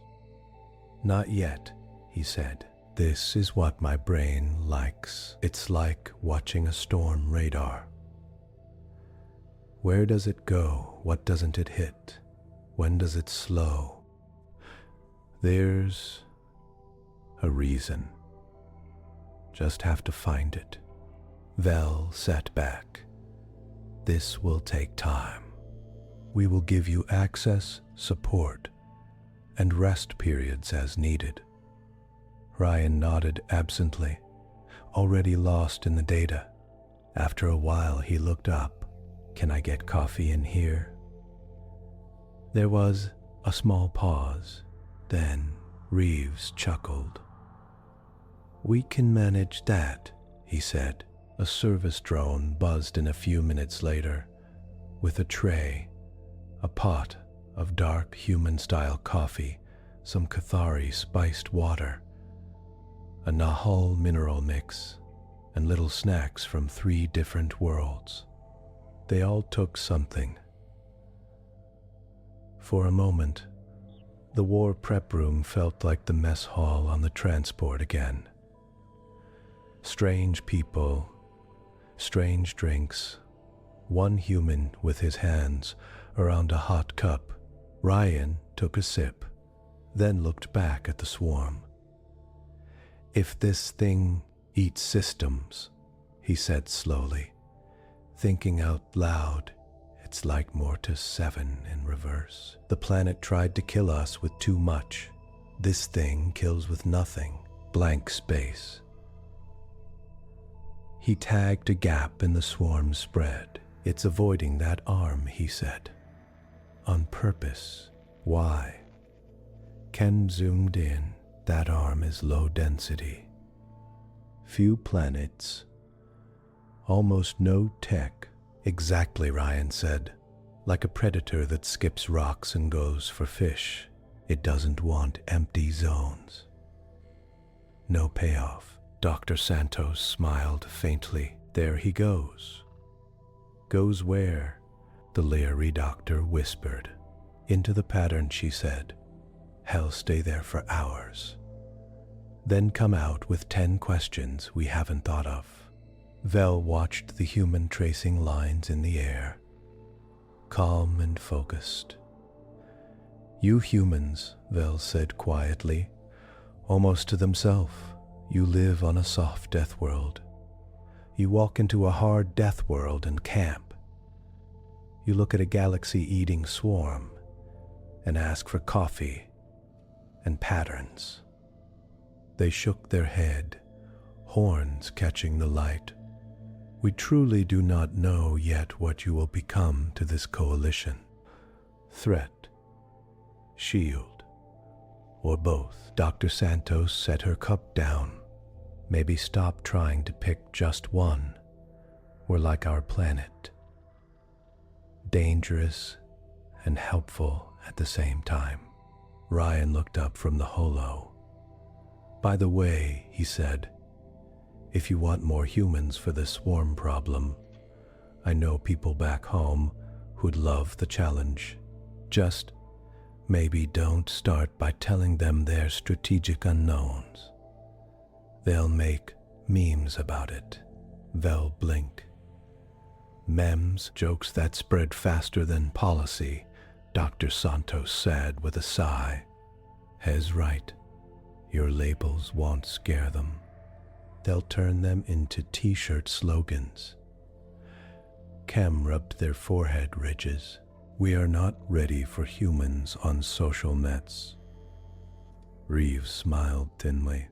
"Not yet," he said. "This is what my brain likes. It's like watching a storm radar. Where does it go? What doesn't it hit? When does it slow? There's a reason. Just have to find it." Vel sat back. "This will take time. We will give you access, support, and rest periods as needed." Ryan nodded absently, already lost in the data. After a while, he looked up. "Can I get coffee in here?" There was a small pause. Then Reeves chuckled. "We can manage that," he said. A service drone buzzed in a few minutes later, with a tray, a pot of dark human-style coffee, some Cathari spiced water, a Nahal mineral mix, and little snacks from 3 different worlds. They all took something. For a moment, the war prep room felt like the mess hall on the transport again. Strange people, strange drinks, one human with his hands around a hot cup. Ryan took a sip, then looked back at the swarm. "If this thing eats systems," he said slowly, thinking out loud, "it's like Mortise 7 in reverse. The planet tried to kill us with too much. This thing kills with nothing, blank space." He tagged a gap in the swarm's spread. "It's avoiding that arm," he said. "On purpose. Why?" Ken zoomed in. "That arm is low density. Few planets. Almost no tech." "Exactly," Ryan said. "Like a predator that skips rocks and goes for fish. It doesn't want empty zones." No payoff. Dr. Santos smiled faintly. "There he goes." "Goes where?" the Leary doctor whispered. "Into the pattern," she said. "He'll stay there for hours. Then come out with 10 questions we haven't thought of." Vel watched the human tracing lines in the air, calm and focused. "You humans," Vel said quietly, almost to themselves, "you live on a soft death world. You walk into a hard death world and camp. You look at a galaxy-eating swarm and ask for coffee and patterns." They shook their head, horns catching the light. "We truly do not know yet what you will become to this coalition. Threat, shield, or both." Dr. Santos set her cup down. "Maybe stop trying to pick just one. We're like our planet. Dangerous and helpful at the same time." Ryan looked up from the holo. "By the way," he said, "if you want more humans for the swarm problem, I know people back home who'd love the challenge. Just maybe don't start by telling them they're strategic unknowns. They'll make memes about it." Vel blinked. "Memes, jokes that spread faster than policy," Dr. Santos said with a sigh. "Hez right. Your labels won't scare them. They'll turn them into t-shirt slogans." Cam rubbed their forehead ridges. We are not ready for humans on social nets. Reeves smiled thinly.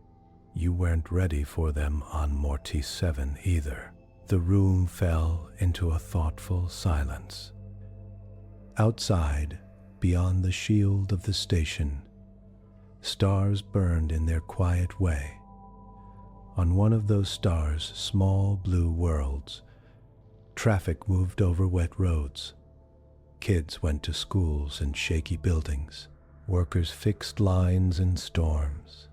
You weren't ready for them on Mortise 7 either. The room fell into a thoughtful silence. Outside, beyond the shield of the station, stars burned in their quiet way. On one of those stars' small blue worlds, traffic moved over wet roads. Kids went to schools in shaky buildings. Workers fixed lines in storms.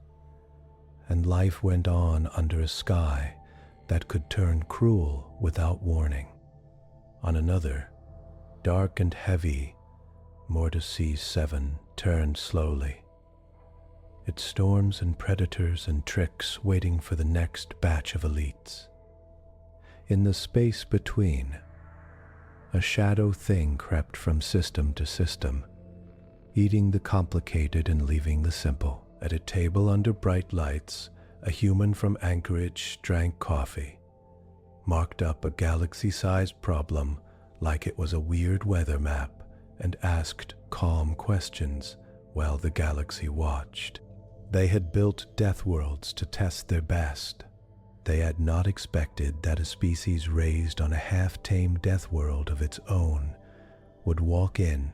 And life went on under a sky that could turn cruel without warning. On another, dark and heavy, Mortise 7 turned slowly. Its storms and predators and tricks waiting for the next batch of elites. In the space between, a shadow thing crept from system to system, eating the complicated and leaving the simple. At a table under bright lights, a human from Anchorage drank coffee, marked up a galaxy-sized problem like it was a weird weather map, and asked calm questions while the galaxy watched. They had built Deathworlds to test their best. They had not expected that a species raised on a half-tamed Deathworld of its own would walk in,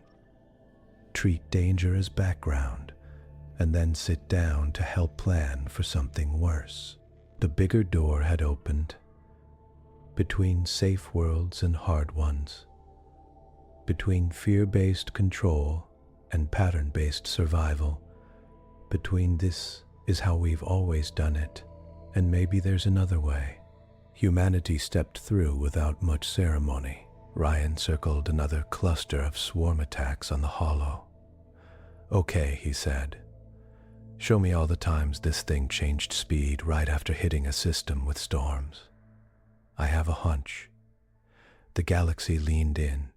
treat danger as background, and then sit down to help plan for something worse. The bigger door had opened, between safe worlds and hard ones, between fear-based control and pattern-based survival, between this is how we've always done it, and maybe there's another way. Humanity stepped through without much ceremony. Ryan circled another cluster of swarm attacks on the hollow. Okay, he said. Show me all the times this thing changed speed right after hitting a system with storms. I have a hunch. The galaxy leaned in,